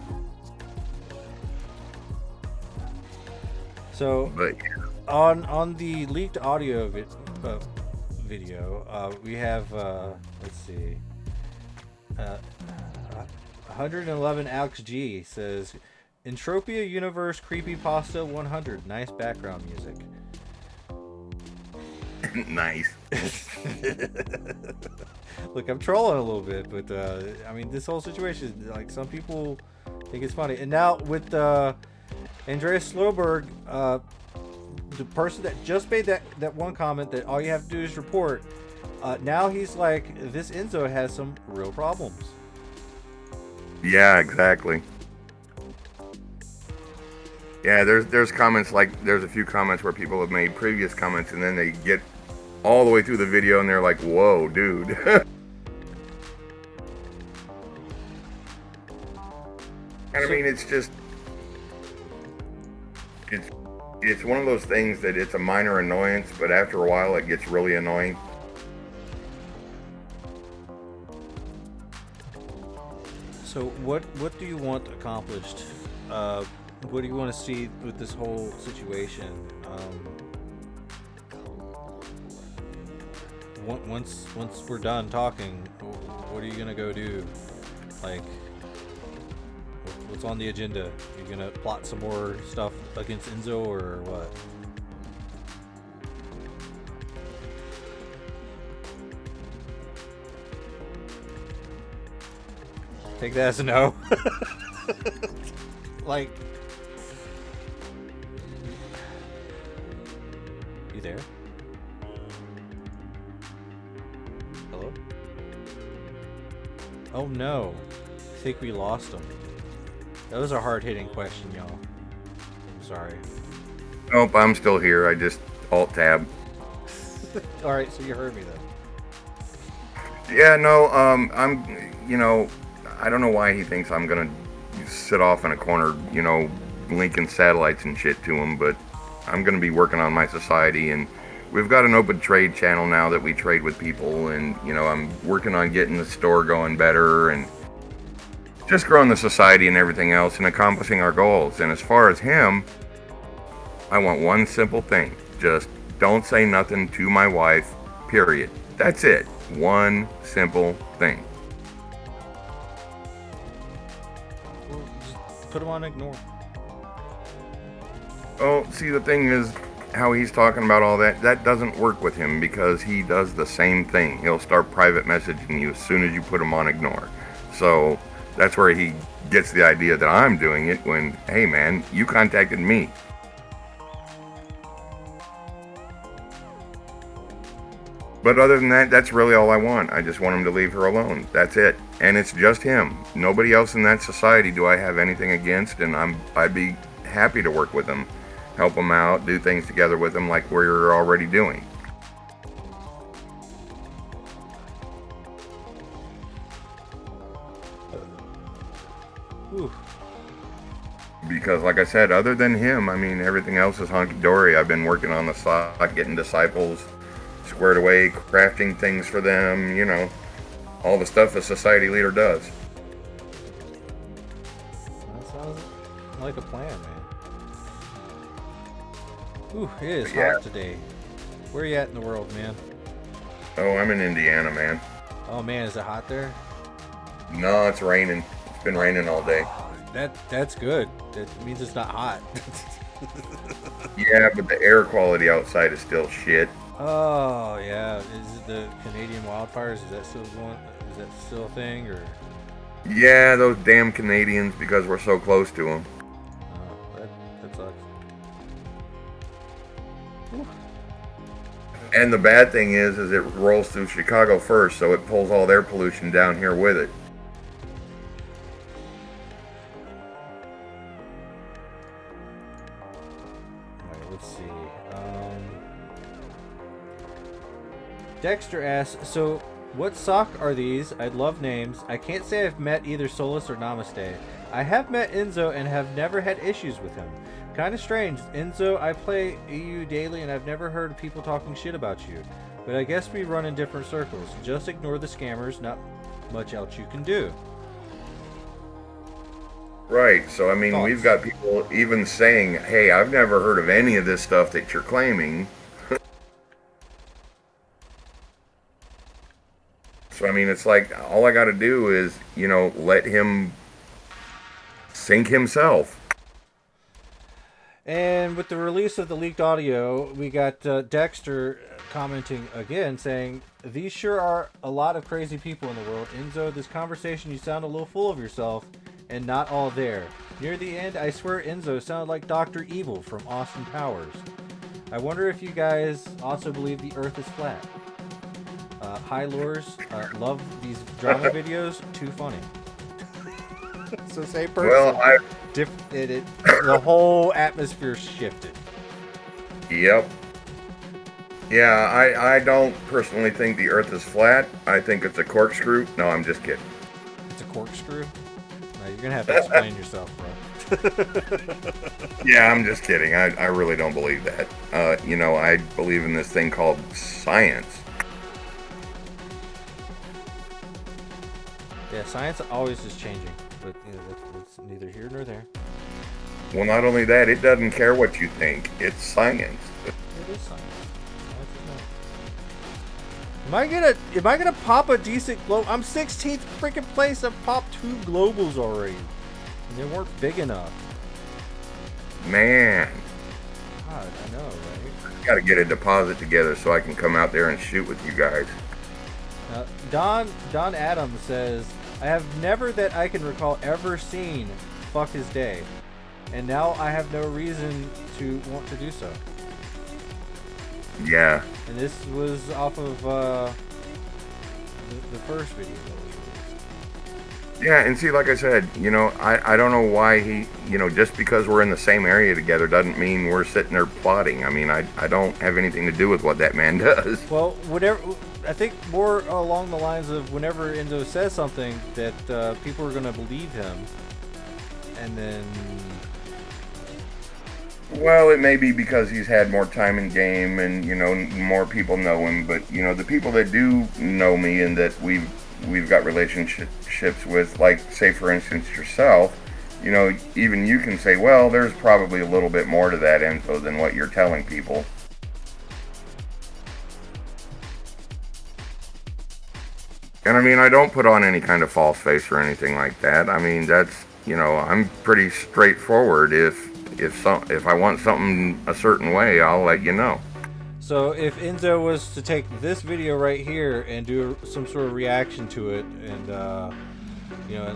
So, but, on the leaked audio video, we have, let's see, 111 Alex G says, Entropia Universe Creepypasta 100. Nice background music. Nice. Look, I'm trolling a little bit, but I mean, this whole situation, like, some people think it's funny. And now with Andreas Sloberg, the person that just made that one comment that all you have to do is report, now he's like, this Enzo has some real problems. Yeah, exactly. Yeah, there's comments, like, there's a few comments where people have made previous comments, and then they get all the way through the video and they're like, whoa, dude. And I mean, it's just, it's one of those things that it's a minor annoyance, but after a while it gets really annoying. So what do you want accomplished? What do you want to see with this whole situation? Once we're done talking, what are you gonna go do? Like, what's on the agenda? You gonna plot some more stuff against Enzo or what? Take that as a no. Like, you there? Hello? Oh no. I think we lost him. That was a hard-hitting question, y'all. I'm sorry. Nope, I'm still here. I just alt-tab. Alright, so you heard me then. Yeah, no, I don't know why he thinks I'm gonna sit off in a corner, linking satellites and shit to him, but I'm gonna be working on my society, and we've got an open trade channel now that we trade with people, and, I'm working on getting the store going better, and just growing the society and everything else, and accomplishing our goals. And as far as him, I want one simple thing. Just don't say nothing to my wife, period. That's it. One simple thing. Well, just put him on ignore. Oh, see, the thing is, how he's talking about all that, that doesn't work with him, because he does the same thing. He'll start private messaging you as soon as you put him on ignore. So that's where he gets the idea that I'm doing it when, hey man, you contacted me. But other than that, that's really all I want. I just want him to leave her alone. That's it. And it's just him. Nobody else in that society do I have anything against, and I'd be happy to work with him, help him out, do things together with him like we're already doing. Ooh. Because like I said, other than him, I mean, everything else is honky-dory. I've been working on the side, getting disciples squared away, crafting things for them, all the stuff a society leader does. That sounds like a plan, man. Ooh, it is Yeah. hot today. Where you at in the world, man? Oh, I'm in Indiana, man. Oh man, is it hot there? No, it's raining. It's been raining all day. That's good. That means it's not hot. Yeah, but the air quality outside is still shit. Oh yeah, is it the Canadian wildfires? Is that still going? Is that still a thing, or? Yeah, those damn Canadians, because we're so close to them. Oh, that sucks. Whew. And the bad thing is it rolls through Chicago first, so it pulls all their pollution down here with it. Alright, let's see. Dexter asks, so what sock are these? I'd love names. I can't say I've met either Solis or Namaste. I have met Enzo and have never had issues with him. Kinda strange. Enzo, I play EU daily and I've never heard people talking shit about you. But I guess we run in different circles. Just ignore the scammers, not much else you can do. Right, so I mean, Thoughts? we've got people even saying, hey, I've never heard of any of this stuff that you're claiming. So I mean, it's like, all I gotta do is, let him sink himself. And with the release of the leaked audio, we got Dexter commenting again, saying, these sure are a lot of crazy people in the world. Enzo, this conversation, you sound a little full of yourself and not all there. Near the end, I swear Enzo sounded like Dr. Evil from Austin Powers. I wonder if you guys also believe the earth is flat. Hi, Lures. Love these drama videos. Too funny. So same person. Well, The whole atmosphere shifted. Yep. Yeah, I don't personally think the earth is flat. I think it's a corkscrew. No, I'm just kidding. It's a corkscrew? No, you're gonna have to explain yourself, bro. Yeah, I'm just kidding. I really don't believe that. I believe in this thing called science. Yeah, science always is changing, but it's neither here nor there. Well, not only that, it doesn't care what you think. It's science. It is science. Am I gonna pop a decent globe? I'm 16th freaking place. I've popped 2 globals already, and they weren't big enough. Man, God, I know, right? got to get a deposit together so I can come out there and shoot with you guys. Don Adams says, I have never that I can recall ever seen fuck his day. And now I have no reason to want to do so. Yeah. And this was off of the first video that was released. Yeah, and see, like I said, I don't know why he, just because we're in the same area together doesn't mean we're sitting there plotting. I mean, I don't have anything to do with what that man does. Well, I think more along the lines of whenever Enzo says something that people are going to believe him, and then... Well, it may be because he's had more time in game and, more people know him. But, the people that do know me and that we've got relationships with, like, say, for instance, yourself, even you can say, well, there's probably a little bit more to that info than what you're telling people. And, I mean, I don't put on any kind of false face or anything like that. I mean, that's, I'm pretty straightforward. If I want something a certain way, I'll let you know. So if Enzo was to take this video right here and do some sort of reaction to it, and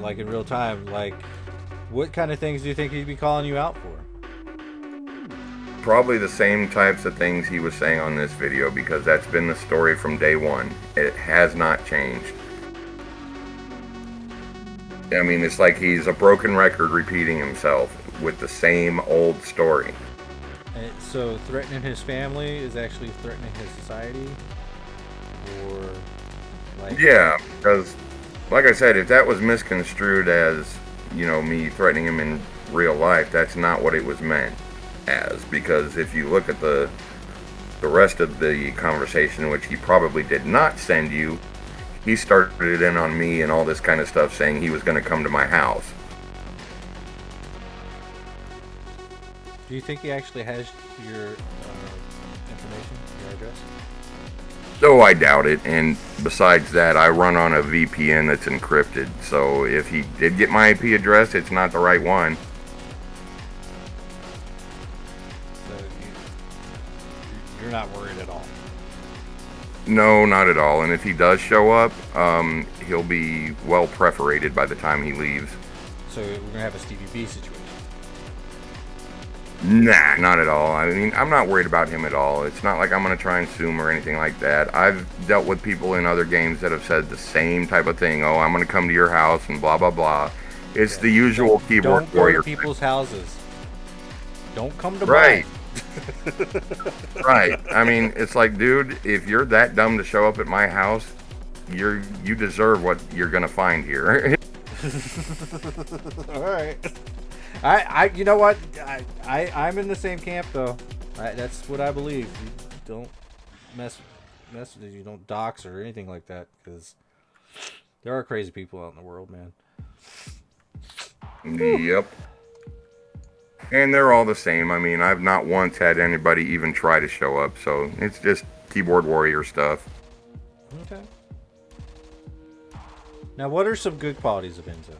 like in real time, like what kind of things do you think he'd be calling you out for? Probably the same types of things he was saying on this video, because that's been the story from day one. It has not changed. I mean, it's like he's a broken record repeating himself with the same old story. So threatening his family is actually threatening his society? Or like... Yeah, because like I said, if that was misconstrued as, me threatening him in real life, that's not what it was meant as. Because if you look at the rest of the conversation, which he probably did not send you, he started it in on me and all this kind of stuff, saying he was going to come to my house. Do you think he actually has your information, your address? Oh, I doubt it. And besides that, I run on a VPN that's encrypted. So if he did get my IP address, it's not the right one. So you're not worried at all? No, not at all. And if he does show up, he'll be well perforated by the time he leaves. So we're going to have a Stevie B situation? Nah, not at all. I mean, I'm not worried about him at all. It's not like I'm going to try and sue him or anything like that. I've dealt with people in other games that have said the same type of thing. Oh, I'm going to come to your house and blah, blah, blah. It's the usual keyboard warrior. Don't go to people's houses. Don't come to mine. Right. Right. I mean, it's like, dude, if you're that dumb to show up at my house, you deserve what you're going to find here. All right. You know what? I'm in the same camp though. That's what I believe. You don't mess with it. You don't dox or anything like that, because there are crazy people out in the world, man. Yep. And they're all the same. I mean, I've not once had anybody even try to show up, so it's just keyboard warrior stuff. Okay. Now, what are some good qualities of Enzo?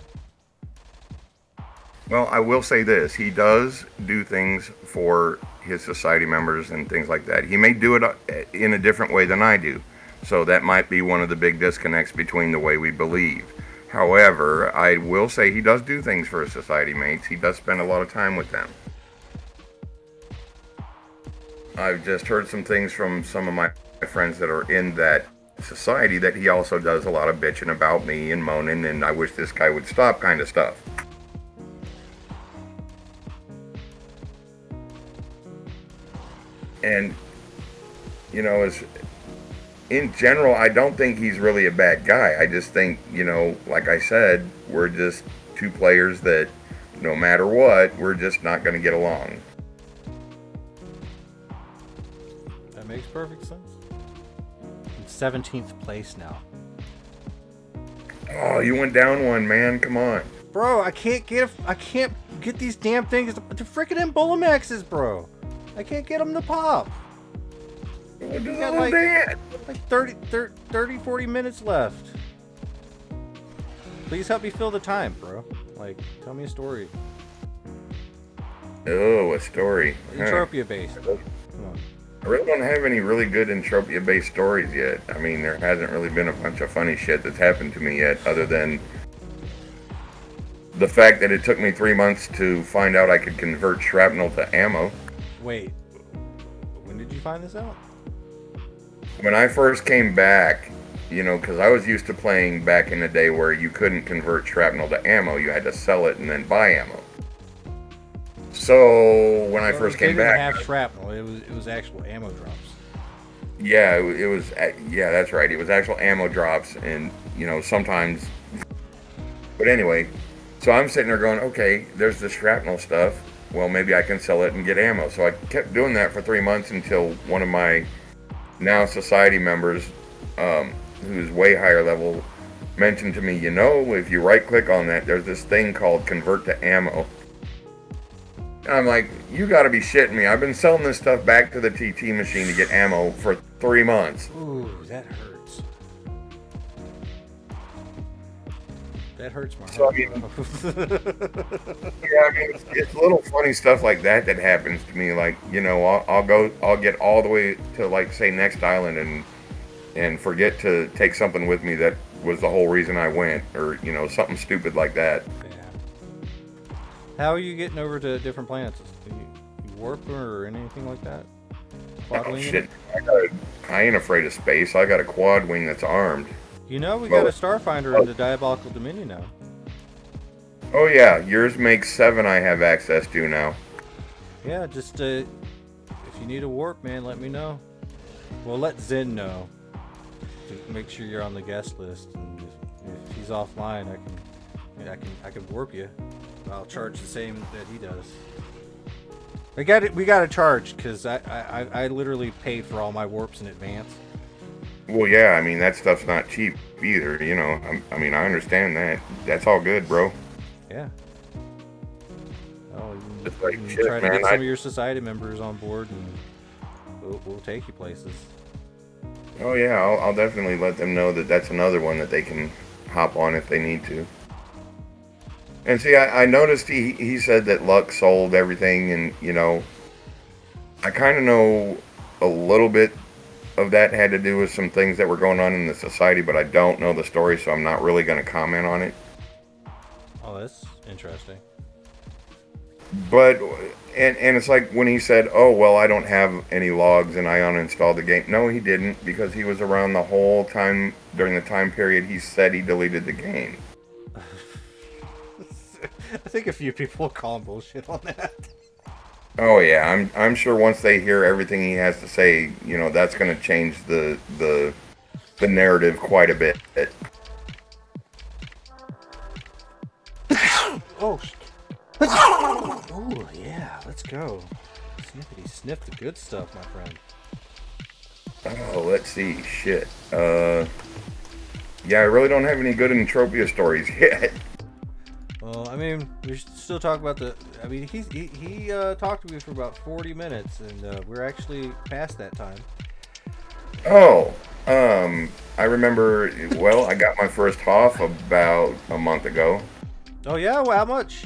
Well, I will say this. He does do things for his society members and things like that. He may do it in a different way than I do. So that might be one of the big disconnects between the way we believe. However, I will say he does do things for his society mates. He does spend a lot of time with them. I've just heard some things from some of my friends that are in that society that he also does a lot of bitching about me and moaning and I wish this guy would stop kind of stuff. And, as in general, I don't think he's really a bad guy. I just think, like I said, we're just two players that no matter what, we're just not going to get along. That makes perfect sense. In 17th place now. Oh, you went down one, man. Come on. Bro, I can't get these damn things. They're freaking Embolomaxes, bro. I can't get them to pop. What We got like 30, 40 minutes left. Please help me fill the time, bro. Like, tell me a story. Oh, a story. Entropia based. Come on. I really don't have any really good Entropia based stories yet. I mean, there hasn't really been a bunch of funny shit that's happened to me yet, other than the fact that it took me 3 months to find out I could convert shrapnel to ammo. Wait, when did you find this out? When I first came back, you know, because I was used to playing back in the day where you couldn't convert shrapnel to ammo. You had to sell it and then buy ammo. So when I first came back, It didn't have shrapnel. It was actual ammo drops. yeah, it was. Yeah, that's right. It was actual ammo drops, and you know sometimes. But anyway, so I'm sitting there going, okay, there's the shrapnel stuff. Well, maybe I can sell it and get ammo. So I kept doing that for 3 months until one of my now society members, who's way higher level, mentioned to me, you know, if you right click on that, there's this thing called convert to ammo. And I'm like, you gotta be shitting me. I've been selling this stuff back to the TT machine to get ammo for 3 months. Ooh, that hurts. That hurts my So, heart. I mean, yeah, I mean, it's little funny stuff like that that happens to me. Like, you know, I'll get all the way to, like, say, next island and forget to take something with me that was the whole reason I went, or, you know, something stupid like that. Yeah. How are you getting over to different planets? You warp or anything like that? Quad Oh, winging shit. it? I ain't afraid of space. I got a quad wing that's armed. You know, we Well, got a Starfinder in the Diabolical Dominion now. Oh, yeah. Yours makes 7 I have access to now. Yeah, just if you need a warp, man, let me know. Well, let Zen know to make sure you're on the guest list. And if he's offline, I can warp you. I'll charge the same that he does. We got to charge because I literally paid for all my warps in advance. Well, yeah, I mean, that stuff's not cheap either, you know. I mean, I understand that. That's all good, bro. Yeah. Oh, It's like, you can shit, try to man, get some of your society members on board, and we'll take you places. Oh, yeah, I'll definitely let them know that that's another one that they can hop on if they need to. And see, I noticed he said that Luck sold everything, and, you know, I kind of know a little bit of that had to do with some things that were going on in the society, but I don't know the story, so I'm not really going to comment on it. Oh, that's interesting. But, and it's like when he said, oh, well, I don't have any logs and I uninstalled the game. No, he didn't, because he was around the whole time, during the time period he said he deleted the game. I think a few people will call him bullshit on that. Oh yeah, I'm sure once they hear everything he has to say, you know, that's going to change the narrative quite a bit. Oh, oh yeah, let's go. Sniffity sniff the good stuff, my friend. Oh, let's see, shit. Yeah, I really don't have any good Entropia stories yet. Well, I mean, we should still talk about the. I mean, he talked to me for about 40 minutes, and we're actually past that time. Oh, I remember. Well, I got my first Hoff about a month ago. Oh yeah, well, how much?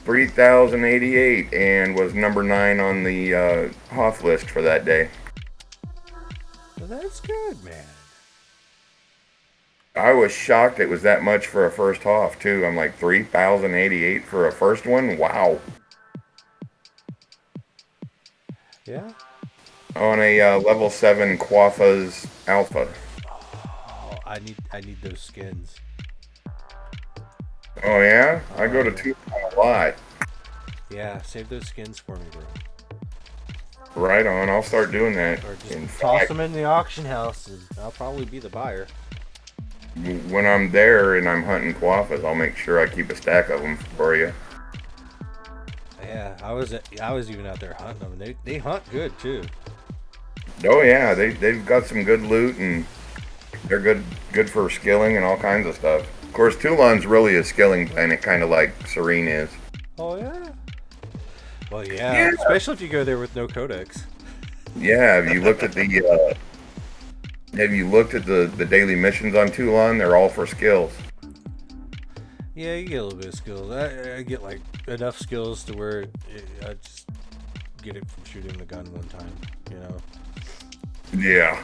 3,088, and was number 9 on the Hoff list for that day. Well, that's good, man. I was shocked it was that much for a first Hoff, too. I'm like, 3,088 for a first one? Wow. Yeah. On a level 7 Quafa's Alpha. Oh, I need those skins. Oh, yeah? I go to 2 a lot. Yeah, save those skins for me, bro. Right on. I'll start doing that. Or just In toss fact, them in the auction house, and I'll probably be the buyer. when I'm there and I'm hunting Quaffas, I'll make sure I keep a stack of them for you. Yeah, I was even out there hunting them. They hunt good too. Oh yeah, they've got some good loot, and they're good for skilling and all kinds of stuff. Of course, Toulon's really a skilling planet, kind of like Serene is. Oh yeah. Well, yeah, especially if you go there with no codex. Yeah, have you looked at the daily missions on Toulon? They're all for skills. Yeah, you get a little bit of skills. I get like enough skills to where I just get it from shooting the gun one time. You know. Yeah.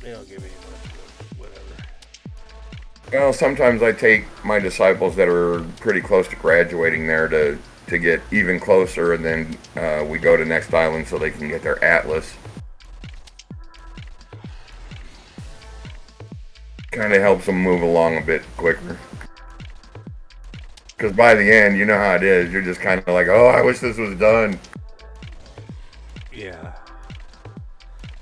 They don't give me much, but whatever. Well, sometimes I take my disciples that are pretty close to graduating there to get even closer, and then we go to next island so they can get their atlas. Kind of helps them move along a bit quicker. Because by the end, you know how it is. You're just kind of like, oh, I wish this was done. Yeah.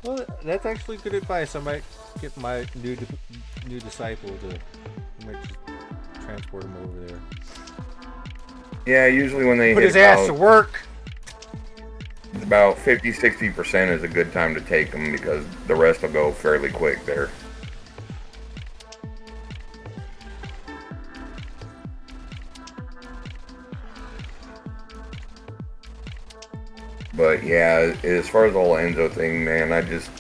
Well, that's actually good advice. I might get my new disciple to I might just transport him over there. Yeah, usually when they put hit his ass to work. About 50-60% is a good time to take them because the rest will go fairly quick there. But yeah, as far as the whole Enzo thing, man, I just,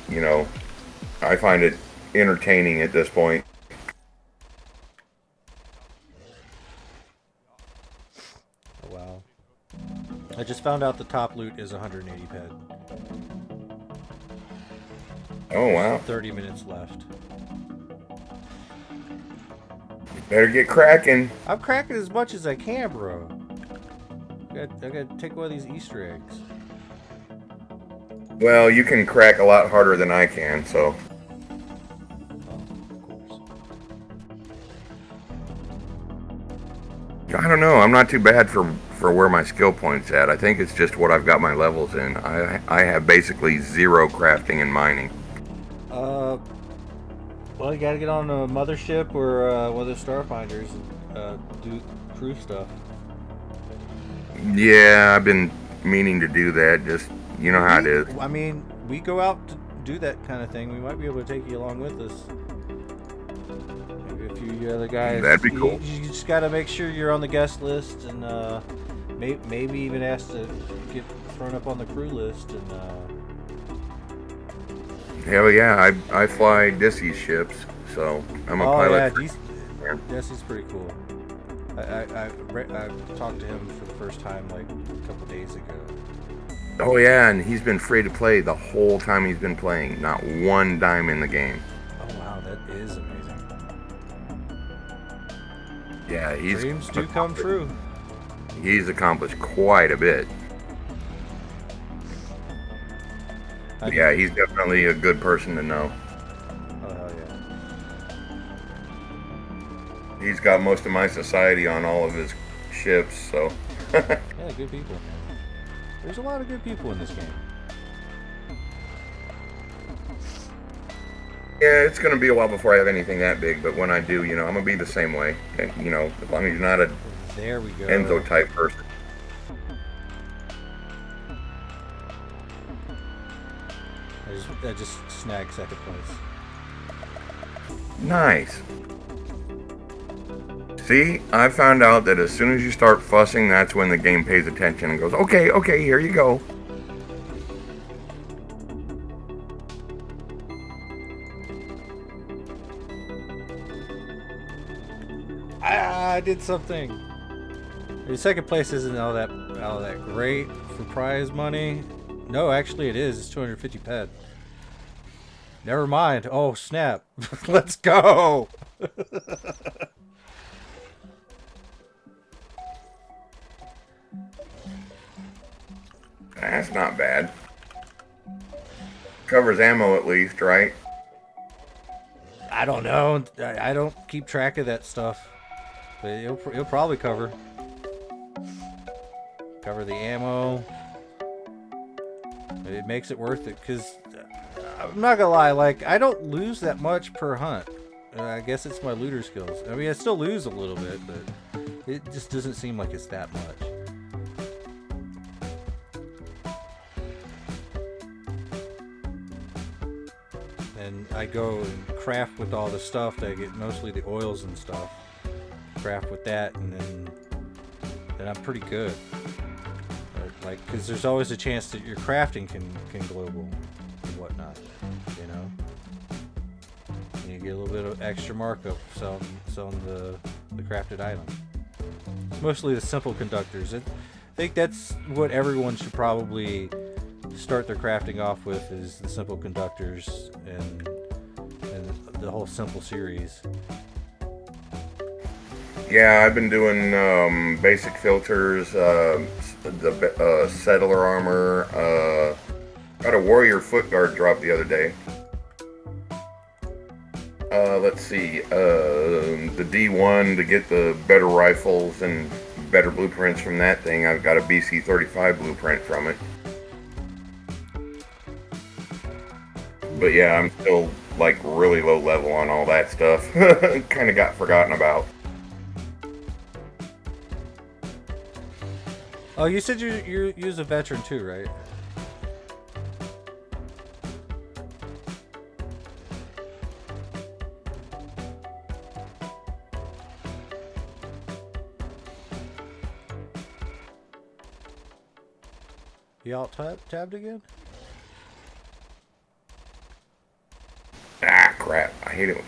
I find it entertaining at this point. Oh, wow. I just found out the top loot is 180 ped. Oh, wow. 30 minutes left. Better get cracking. I'm cracking as much as I can, bro. I gotta take one of these Easter eggs. Well, you can crack a lot harder than I can, so. I don't know. I'm not too bad for where my skill point's at. I think it's just what I've got my levels in. I have basically 0 crafting and mining. Well, you gotta get on a mothership or one of the starfinders and do crew stuff. Yeah, I've been meaning to do that. Just, you know how it is. I mean, we go out to do that kind of thing. We might be able to take you along with us. Maybe a few other guys. That'd be cool. You just gotta make sure you're on the guest list and maybe even ask to get thrown up on the crew list and. Hell yeah, I fly Dissy's ships, so I'm a pilot. Yeah, Dissy's pretty cool. I talked to him for the first time like a couple days ago. Oh yeah, and he's been free to play the whole time he's been playing. Not one dime in the game. Oh wow, that is amazing. Yeah, dreams do come true. He's accomplished quite a bit. Yeah, he's definitely a good person to know. Oh hell yeah. He's got most of my society on all of his ships, so. Yeah, good people. There's a lot of good people in this game. Yeah, it's going to be a while before I have anything that big, but when I do, I'm going to be the same way. As long as you're not a there we go. Enzo type person. I just snagged second place. Nice. See, I found out that as soon as you start fussing, that's when the game pays attention and goes, okay, here you go. I did something. The second place isn't all that great for prize money. No, actually it is. It's 250 ped. Never mind. Oh, snap. Let's go. That's not bad. Covers ammo at least, right? I don't know. I don't keep track of that stuff. But it'll probably cover the ammo. It makes it worth it because I'm not gonna lie, like I don't lose that much per hunt. I guess it's my looter skills. I mean, I still lose a little bit, but it just doesn't seem like it's that much. And I go and craft with all the stuff. I get mostly the oils and stuff. Craft with that, and then I'm pretty good. Like, because there's always a chance that your crafting can global and whatnot, And you get a little bit of extra markup selling the crafted item. It's mostly the simple conductors. I think that's what everyone should probably start their crafting off with, is the simple conductors and the whole simple series. Yeah, I've been doing basic filters, the settler armor. Got a warrior foot guard drop the other day. Let's see, the D1 to get the better rifles and better blueprints from that thing. I've got a BC-35 blueprint from it. But yeah, I'm still like really low level on all that stuff. Kind of got forgotten about. Oh, you said you're a veteran too, right? You alt tabbed again? Ah, crap. I hate it.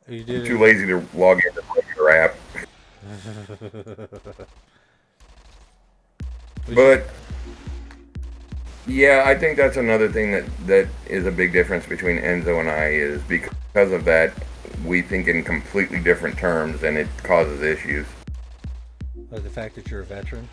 You did I'm too lazy to log into the regular app. But yeah, I think that's another thing that is a big difference between Enzo and I, is because of that, we think in completely different terms and it causes issues. The fact that you're a veteran?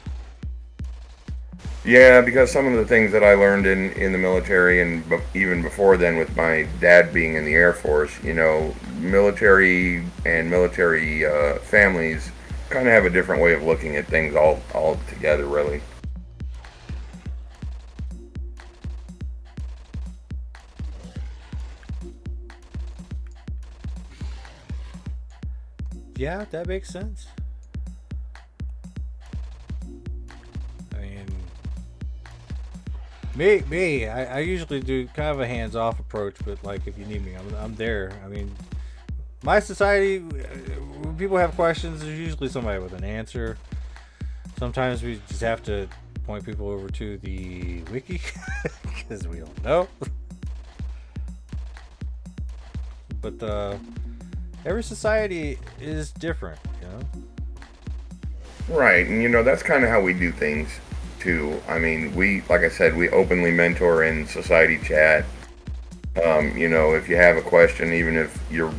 Yeah, because some of the things that I learned in the military and even before then with my dad being in the Air Force, you know, military and military families kind of have a different way of looking at things all together, really. Yeah, that makes sense. I mean, I usually do kind of a hands-off approach, but like if you need me, I'm there. I mean, my society, when people have questions, there's usually somebody with an answer. Sometimes we just have to point people over to the wiki because we don't know. But every society is different, you know? Right, and you know, that's kind of how we do things too. I mean, like I said, we openly mentor in society chat. You know, if you have a question, even if your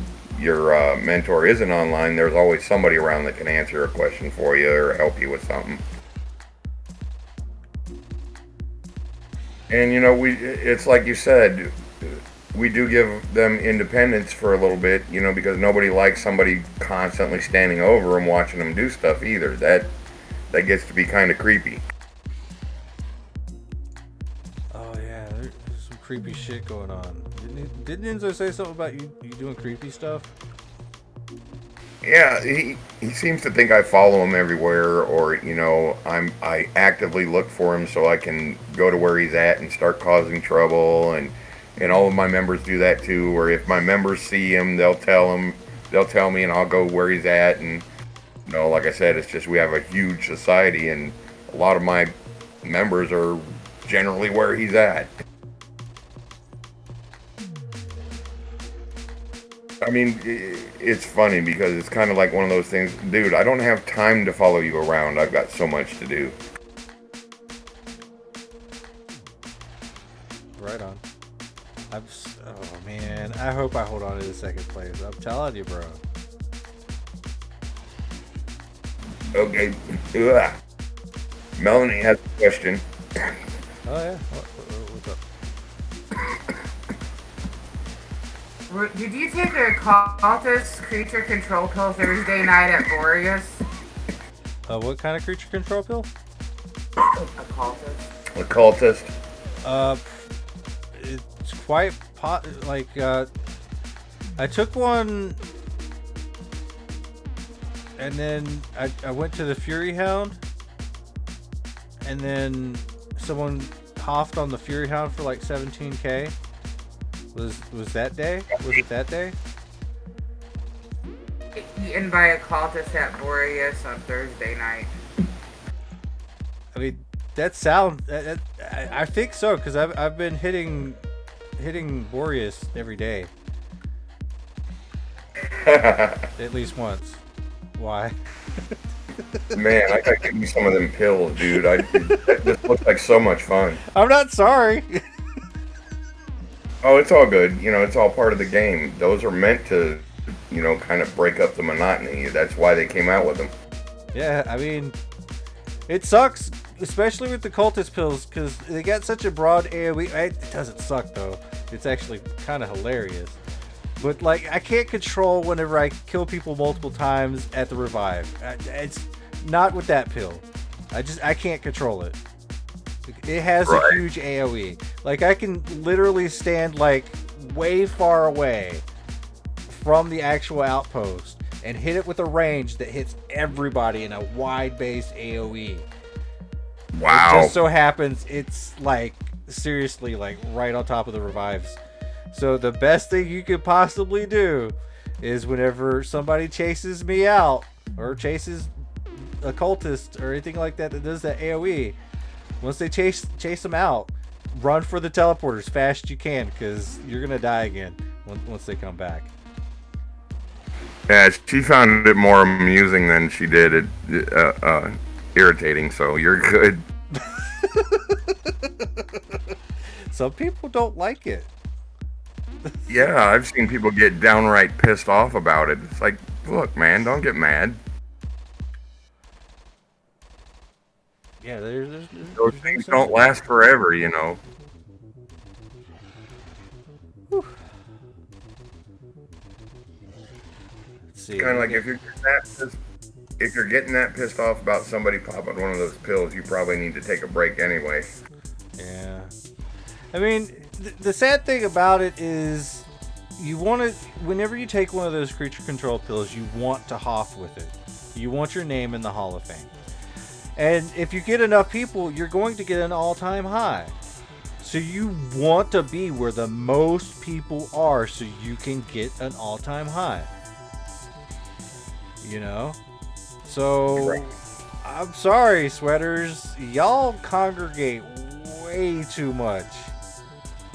mentor isn't online, there's always somebody around that can answer a question for you or help you with something. And you know, it's like you said, we do give them independence for a little bit, you know, because nobody likes somebody constantly standing over them watching them do stuff either. That gets to be kind of creepy. Oh yeah, there's some creepy shit going on. Didn't Enzo say something about you doing creepy stuff? Yeah, he seems to think I follow him everywhere, or you know, I actively look for him so I can go to where he's at and start causing trouble, and all of my members do that too. Or if my members see him, they'll tell me, and I'll go where he's at. And you know, like I said, it's just we have a huge society, and a lot of my members are generally where he's at. I mean, it's funny because it's kind of like one of those things, dude, I don't have time to follow you around. I've got so much to do. Right on. Oh man, I hope I hold on to the second place. I'm telling you, bro. Okay. Ugh. Melanie has a question. Oh yeah. What's up? Did you take a cultist creature control pill Thursday night at Boreas? What kind of creature control pill? A cultist. A cultist? It's quite I took one, and then I went to the Fury Hound, and then someone coughed on the Fury Hound for like 17k. Was that day? Was it that day? Eaten by a cultist at Boreas on Thursday night. I mean, that sound. I think so, because I've been hitting Boreas every day. At least once. Why? Man, I gotta get me some of them pills, dude. That just looks like so much fun. I'm not sorry. Oh, it's all good. You know, it's all part of the game. Those are meant to kind of break up the monotony. That's why they came out with them. Yeah, I mean, it sucks, especially with the cultist pills, because they got such a broad AoE. It doesn't suck, though. It's actually kind of hilarious. But, like, I can't control whenever I kill people multiple times at the revive. It's not with that pill. I can't control it. It has a huge AoE. Like, I can literally stand, like, way far away from the actual outpost and hit it with a range that hits everybody in a wide-based AoE. Wow. It just so happens it's, like, seriously, like, right on top of the revives. So the best thing you could possibly do is whenever somebody chases me out or chases a cultist or anything like that that does that AoE, once they chase them out, run for the teleporter as fast as you can, because you're gonna die again once they come back. Yeah, she found it more amusing than she did irritating, so you're good. Some people don't like it. Yeah, I've seen people get downright pissed off about it. It's like, look, man, don't get mad. Yeah, there's Those things don't last forever, you know. Let's see. Kind of like if you're getting that pissed off about somebody popping one of those pills, you probably need to take a break anyway. Yeah. I mean, the sad thing about it is you want to, whenever you take one of those creature control pills, you want to hoff with it. You want your name in the Hall of Fame. And if you get enough people, you're going to get an all-time high. So you want to be where the most people are so you can get an all-time high. You know? So, I'm sorry, sweaters. Y'all congregate way too much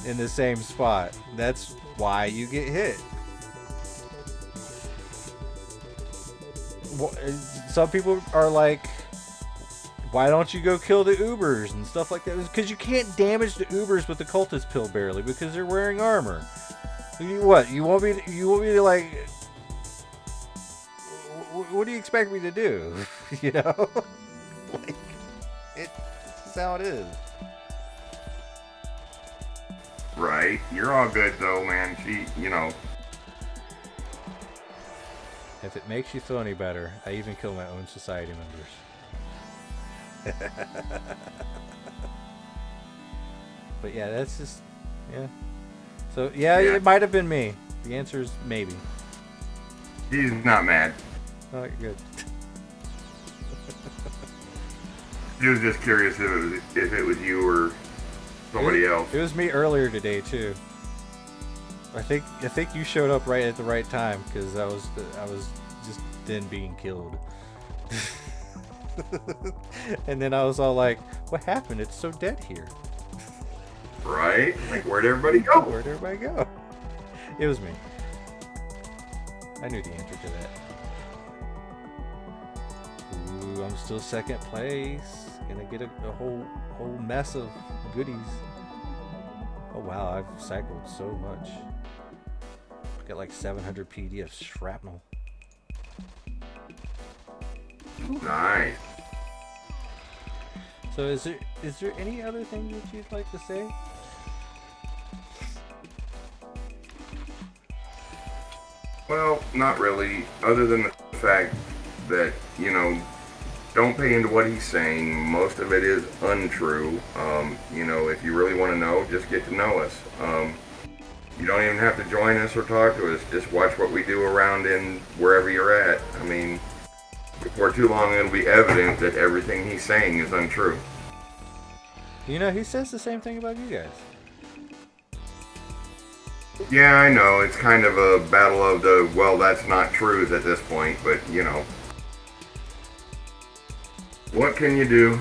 in the same spot. That's why you get hit. Some people are like, why don't you go kill the Ubers and stuff like that? Because you can't damage the Ubers with the cultist pill barely because they're wearing armor. What? You want me to like? What do you expect me to do? You know, like it's just how it is. Right. You're all good though, man. If it makes you feel any better, I even kill my own society members. But yeah, that's just, yeah. So yeah, it might have been me. The answer is maybe. He's not mad. Oh, good. He was just curious if it was you or somebody else. It was me earlier today too. I think you showed up right at the right time because I was just then being killed. And then I was all like, "What happened? It's so dead here." Right? Like, where'd everybody go? Where'd everybody go? It was me. I knew the answer to that. Ooh, I'm still second place. Gonna get a whole mess of goodies. Oh wow, I've cycled so much. Got like 700 PD of shrapnel. Nice. So is there any other thing that you'd like to say? Well, not really, other than the fact that, don't pay into what he's saying. Most of it is untrue. If you really want to know, just get to know us. You don't even have to join us or talk to us. Just watch what we do around in wherever you're at. I mean, before too long, it'll be evident that everything he's saying is untrue. He says the same thing about you guys. Yeah, I know. It's kind of a battle of the, well, that's not truth at this point, but, what can you do?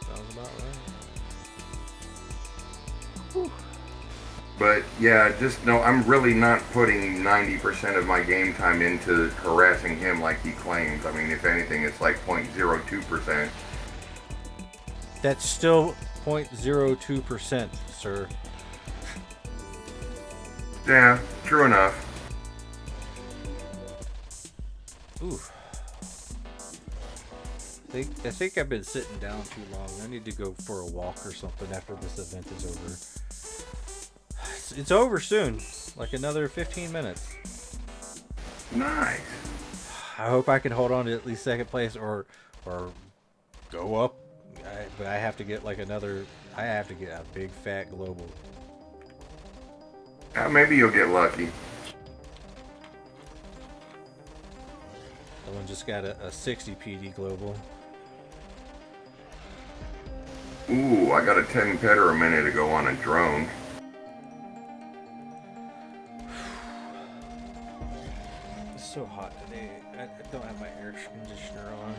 Sounds about right. Whew. But, yeah, just know I'm really not putting 90% of my game time into harassing him like he claims. I mean, if anything, it's like 0.02%. That's still 0.02%, sir. Yeah, True enough. Ooh. I think I've been sitting down too long. I need to go for a walk or something after this event is over. It's over soon. Like another 15 minutes. Nice. I hope I can hold on to at least second place or go up. But I have to get like another. I have to get a big fat global. Maybe you'll get lucky. Someone just got a 60 PD global. Ooh, I got a 10 petter a minute ago on a drone. It's so hot today. I don't have my air conditioner on.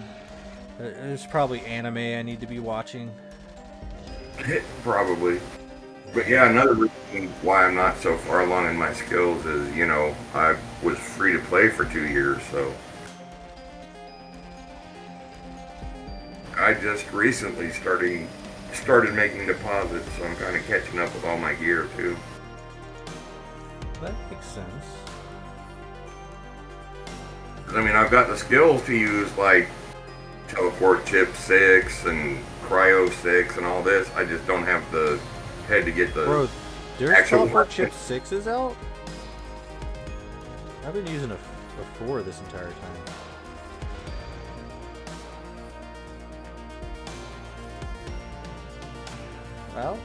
There's probably anime I need to be watching. Probably. But yeah, another reason why I'm not so far along in my skills is, you know, I was free to play for 2 years, so. I just recently started making deposits, so I'm kind of catching up with all my gear too. That makes sense. I mean, I've got the skills to use like teleport chip 6 and cryo 6 and all this. I just don't have the head to get the Bro, there's actual teleport chip 6s out? I've been using a 4 this entire time. Well,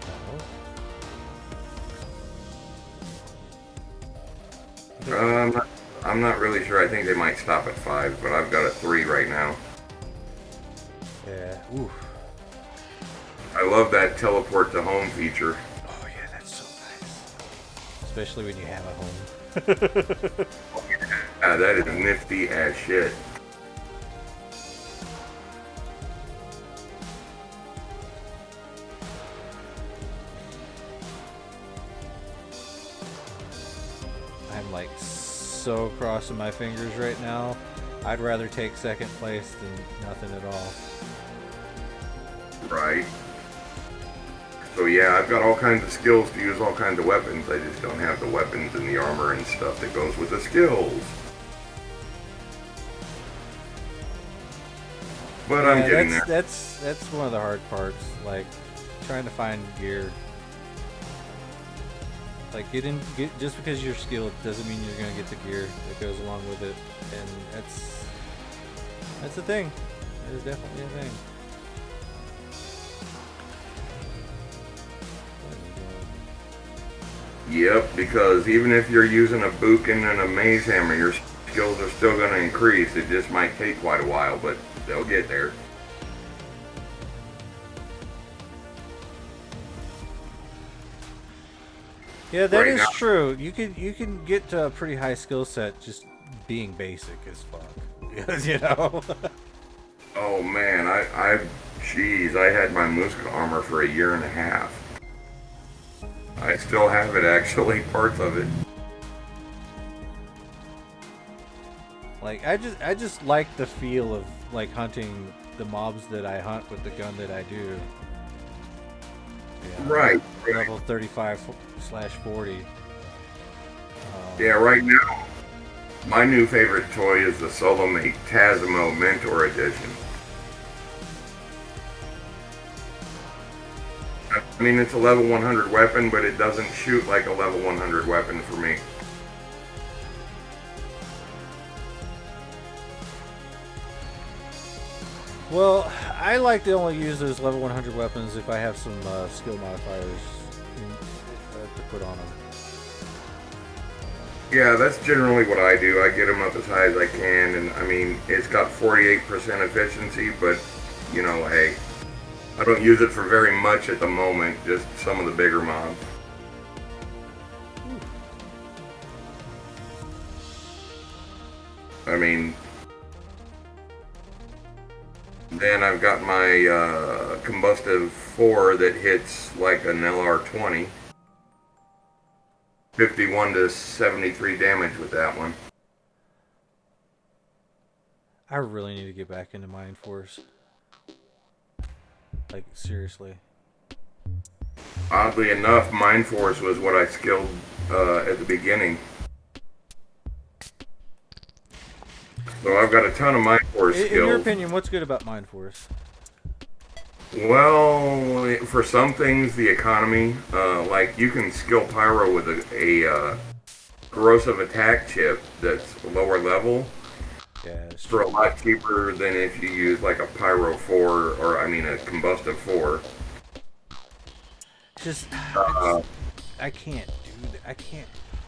no. I'm not really sure. I think they might stop at 5, but I've got a 3 right now. Yeah. Oof. I love that teleport to home feature. Oh yeah, that's so nice. Especially when you have a home. Yeah, that is nifty as shit. I'm like so crossing my fingers right now. I'd rather take second place than nothing at all. Right. So yeah, I've got all kinds of skills to use all kinds of weapons. I just don't have the weapons and the armor and stuff that goes with the skills. But I'm getting there. That's one of the hard parts. Like trying to find gear. Like get just because you're skilled doesn't mean you're gonna get the gear that goes along with it, and that's a thing. It is definitely a thing. Yep, because even if you're using a Buchan and a Maze Hammer, your skills are still going to increase. It just might take quite a while, but they'll get there. Yeah, that Right is now. true. You can get to a pretty high skill set just being basic as fuck. Because, you know. Oh man, jeez, I had my Muska armor for a year and a half. I still have it actually, parts of it. Like I just like the feel of like hunting the mobs that I hunt with the gun that I do. Yeah, Right. Level 35/40. Yeah, right now, my new favorite toy is the Solomate Tasmo Mentor Edition. I mean, it's a level 100 weapon, but it doesn't shoot like a level 100 weapon for me. Well, I like to only use those level 100 weapons if I have some skill modifiers to put on them. Yeah, that's generally what I do. I get them up as high as I can, and I mean, it's got 48% efficiency, but, you know, hey, I don't use it for very much at the moment, just some of the bigger mobs. I mean, then I've got my combustive 4 that hits like an LR20. 51 to 73 damage with that one. I really need to get back into Mind Force. Like, seriously. Oddly enough, Mind Force was what I skilled at the beginning. So I've got a ton of Mind Force skills. In your opinion, what's good about Mind Force? Well, for some things, the economy, like you can skill Pyro with a corrosive attack chip that's lower level Yeah, for a lot cheaper than if you use like a Pyro 4, or I mean a Combustive 4. I can't do that. I can't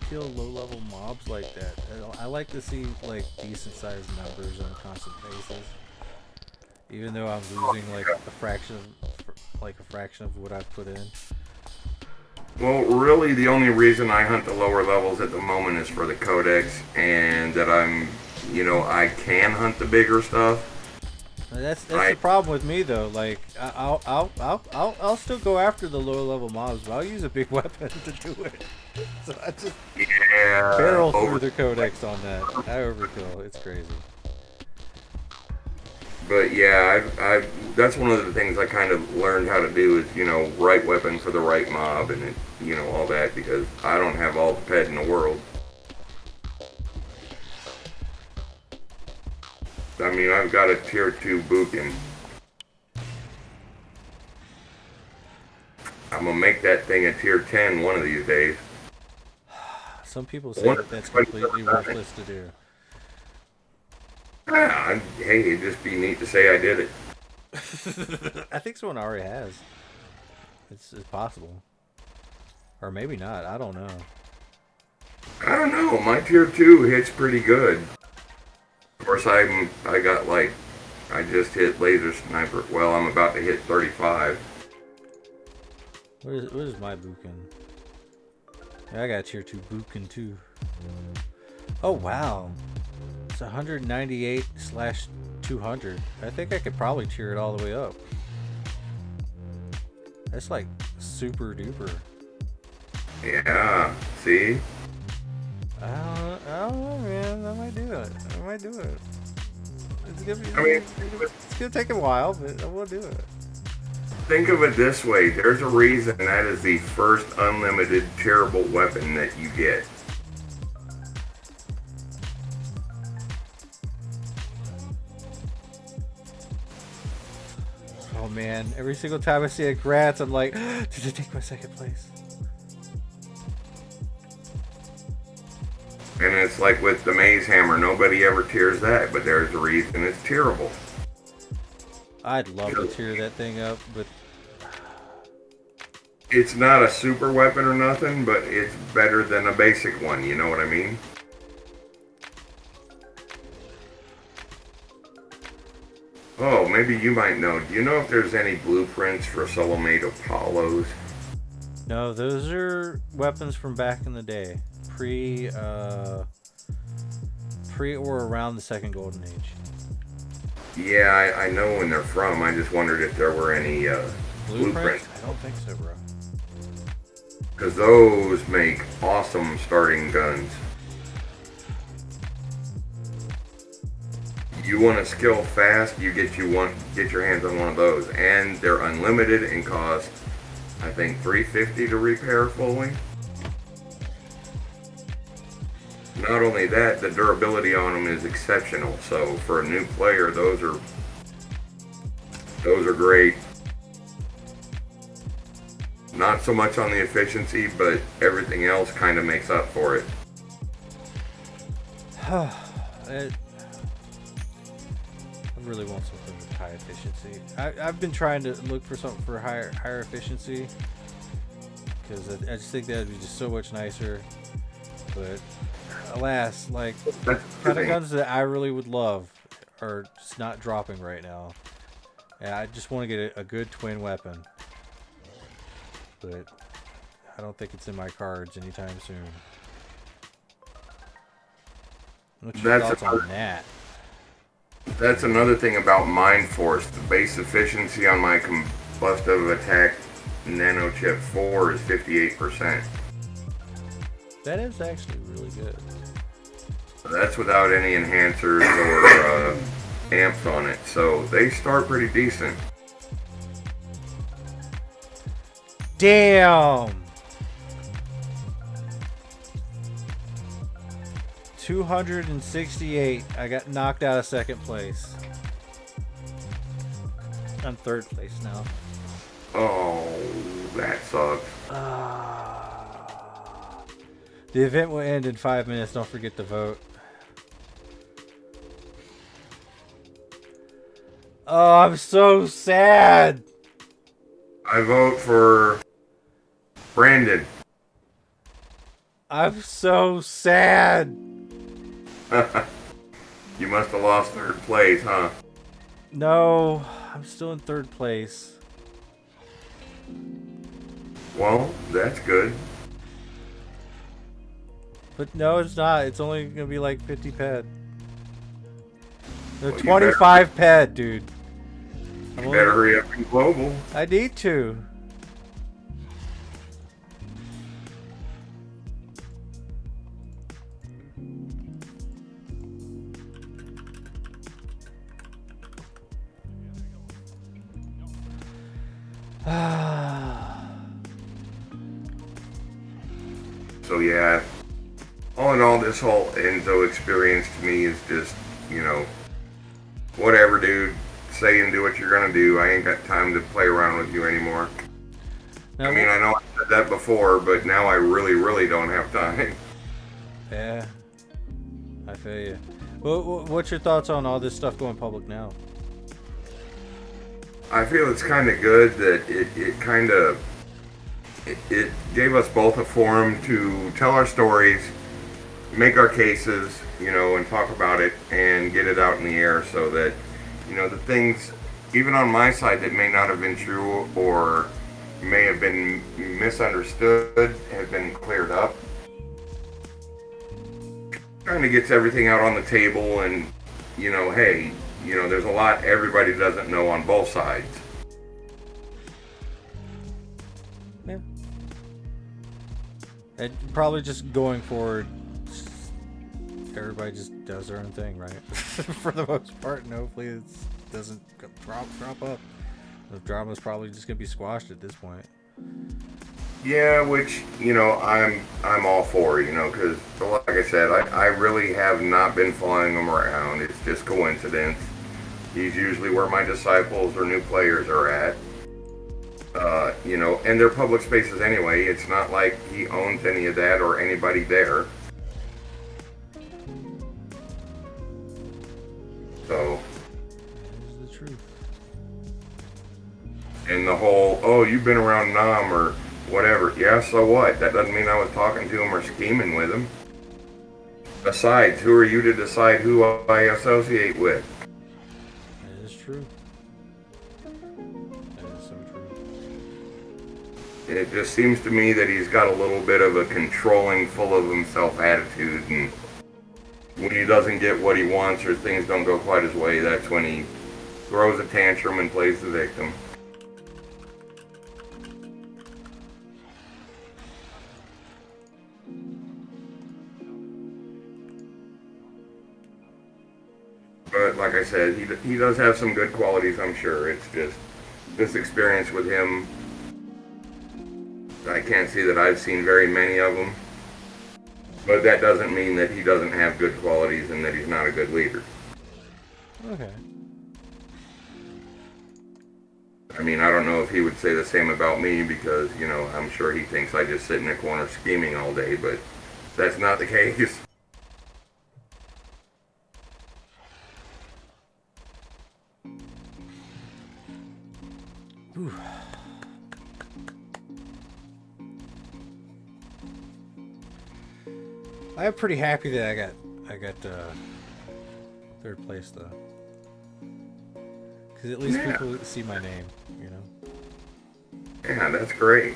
kill low-level mobs like that. I like to see like decent-sized numbers on a constant basis. Even though I'm losing like a fraction of what I've put in. Well, really, the only reason I hunt the lower levels at the moment is for the codex, and that I can hunt the bigger stuff. That's the problem with me though. Like I'll still go after the lower level mobs, but I'll use a big weapon to do it. So I just barrel through the codex on that. I overkill. It's crazy. But yeah, that's one of the things I kind of learned how to do is, right weapon for the right mob and, all that, because I don't have all the ped in the world. I mean, I've got a tier 2 Bukin. I'm going to make that thing a tier 10 one of these days. Some people say that's completely worthless to do. Hey, it'd just be neat to say I did it. I think someone already has. It's possible. Or maybe not. I don't know. I don't know. My tier 2 hits pretty good. Of course, I just hit laser sniper. Well, I'm about to hit 35. What is my Bukin? Yeah, I got a tier 2 Bukin too. Oh wow. It's 198/200. I think I could probably tier it all the way up. That's like super duper. Yeah, see? I don't know, man. I might do it. It's gonna take a while, but I will do it. Think of it this way. There's a reason that is the first unlimited terrible weapon that you get. Oh man, every single time I see a Grats, I'm like, did I take my second place? And it's like with the Maze Hammer, nobody ever tiers that, but there's a reason it's tierable. I'd love to tier that thing up, but it's not a super weapon or nothing, but it's better than a basic one, you know what I mean? Oh, maybe you might know. Do you know if there's any blueprints for solo-made Apollos? no, those are weapons from back in the day. Pre or around the second golden age. Yeah, I know when they're from. I just wondered if there were any blueprints. I don't think so, bro. Because those make awesome starting guns. You want to skill fast, get your hands on one of those. And they're unlimited and cost, I think, $350 to repair fully. Not only that, the durability on them is exceptional. So for a new player, those are great. Not so much on the efficiency, but everything else kind of makes up for it. I really want something with high efficiency. I've been trying to look for something for higher efficiency, because I just think that would be just so much nicer. But alas, like, kind of guns that I really would love are just not dropping right now. And I just want to get a good twin weapon. But I don't think it's in my cards anytime soon. What's your thoughts on that? That's another thing about Mind Force. The base efficiency on my Combustive Attack Nano Chip 4 is 58%. That is actually really good. That's without any enhancers or amps on it, so they start pretty decent. Damn! 268. I got knocked out of second place. I'm third place now. Oh, that sucks. The event will end in 5 minutes. Don't forget to vote. Oh, I'm so sad. I vote for Brandon. I'm so sad. You must have lost third place, huh? No, I'm still in third place. Well, that's good. But no, it's not. It's only gonna be like 50 ped. No, Well, 25 ped, dude. You better hurry up and global. I need to. So yeah, all in all, this whole Enzo experience to me is just, whatever, dude. Say and do what you're gonna do. I ain't got time to play around with you anymore. Now, I mean, I know I said that before, but now I really, really don't have time. yeah, I feel you. What's your thoughts on all this stuff going public now? I feel it's kind of good that it gave us both a forum to tell our stories, make our cases, and talk about it and get it out in the air so that, the things, even on my side that may not have been true or may have been misunderstood, have been cleared up. Kind of gets everything out on the table and, hey, there's a lot everybody doesn't know on both sides. Yeah. And probably just going forward, everybody just does their own thing, right? For the most part, and hopefully it doesn't drop up. The drama's probably just gonna be squashed at this point. Yeah, which, I'm all for, because like I said, I really have not been following him around. It's just coincidence. He's usually where my disciples or new players are at. And they're public spaces anyway. It's not like he owns any of that or anybody there. So. That is the truth. And the whole, oh, you've been around Nam or whatever. Yeah, so what? That doesn't mean I was talking to him or scheming with him. Besides, who are you to decide who I associate with? That is true. That is so true. It just seems to me that he's got a little bit of a controlling, full of himself attitude, and when he doesn't get what he wants or things don't go quite his way, that's when he throws a tantrum and plays the victim. But like I said, he does have some good qualities, I'm sure. It's just this experience with him, I can't say that I've seen very many of them. But that doesn't mean that he doesn't have good qualities and that he's not a good leader. Okay. I mean, I don't know if he would say the same about me because, I'm sure he thinks I just sit in a corner scheming all day, but that's not the case. Ooh. I'm pretty happy that I got third place though, because at least people see my name, Yeah, that's great.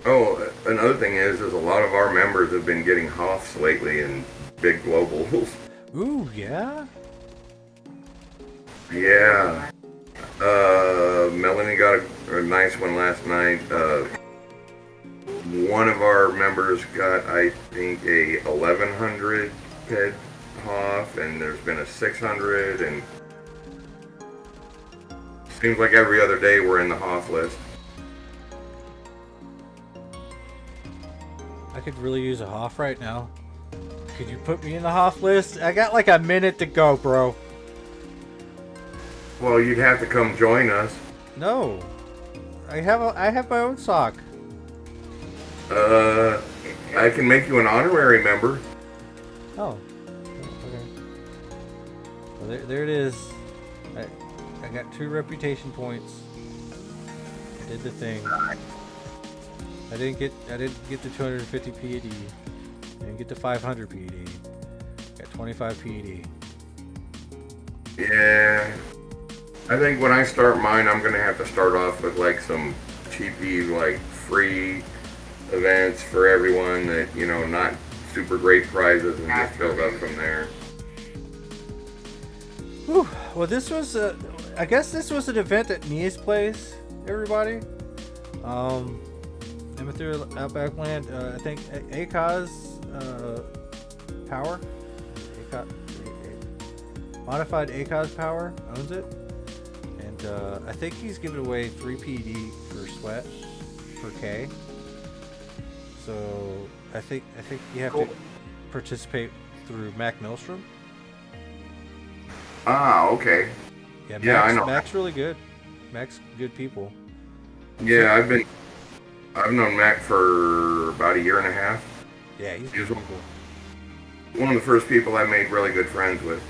Oh, another thing is a lot of our members have been getting Hoffs lately in big globals. Ooh, yeah. Yeah. Melanie got a nice one last night. One of our members got, I think, a 1100 ped Hoff, and there's been a 600, and seems like every other day we're in the Hoff list. I could really use a Hoff right now. Could you put me in the Hoff list? I got like a minute to go, bro. Well, you'd have to come join us. No. I have my own sock. I can make you an honorary member. Oh. Okay. Well, there it is. I got 2 reputation points. Did the thing. I didn't get the 250 PED. I didn't get the 500 PED. Got 25 PED. Yeah. I think when I start mine, I'm gonna have to start off with like some cheapy, like free events for everyone that, you know, not super great prizes, and just build up from there. Whew. Well, this was I guess this was an event at Nia's place, everybody. Amethyr Outback Land, I think ACOS Power, Modified ACOS Power owns it, and I think he's giving away 3 PED for sweat per K. So I think you have to participate through Mac Maelstrom. Ah, okay. Yeah, Mac's, I know. Mac's really good. Mac's good people. Yeah, I've known Mac for about 1.5 years. Yeah, he's He's good people. one of the first people I made really good friends with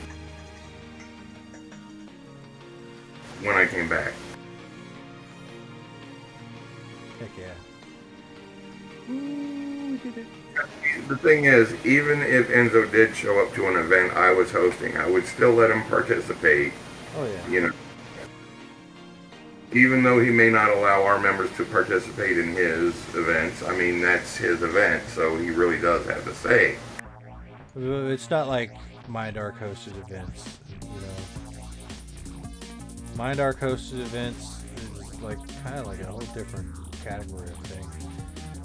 when I came back. Heck yeah. Ooh, we did it. The thing is, even if Enzo did show up to an event I was hosting, I would still let him participate. Oh yeah. You know, even though he may not allow our members to participate in his events, I mean, that's his event, so he really does have to say. It's not like Mind Arc hosted events, you know. Mind Arc hosted events is like kind of like a whole different category of thing.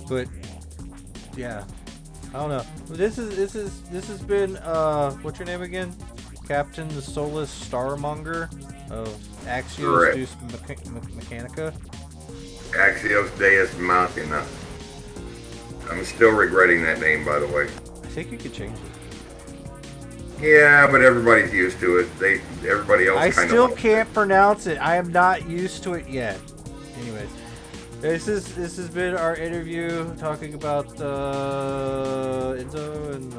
But yeah, I don't know. This has been what's your name again? Captain Solis Starmonger of Axios Deus Machina. Axios Deus Machina. I'm still regretting that name, by the way. I think you could change it. Yeah, but everybody's used to it. Everybody else I kind still of can't pronounce it. I am not used to it yet. Anyways, this has been our interview talking about Enzo and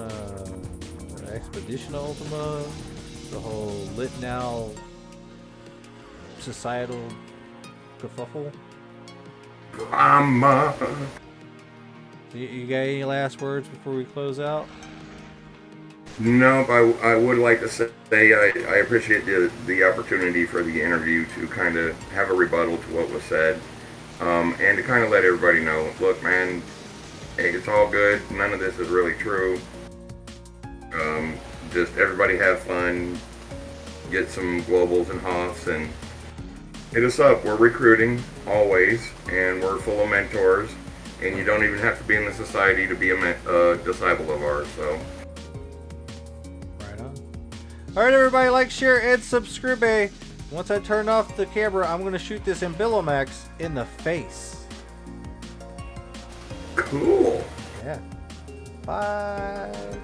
Expedition Ultima, the whole lit now societal kerfuffle. Drama. You got any last words before we close out? Nope, I would like to say I appreciate the opportunity for the interview to kind of have a rebuttal to what was said, and to kind of let everybody know, look, man, hey, it's all good. None of this is really true. Just everybody have fun, get some globals and Hoffs, and hit us up. We're recruiting always, and we're full of mentors, and you don't even have to be in the society to be a disciple of ours, so. Alright everybody, like, share, and subscribe. Once I turn off the camera, I'm going to shoot this Ambilomax in the face. Cool. Yeah. Bye.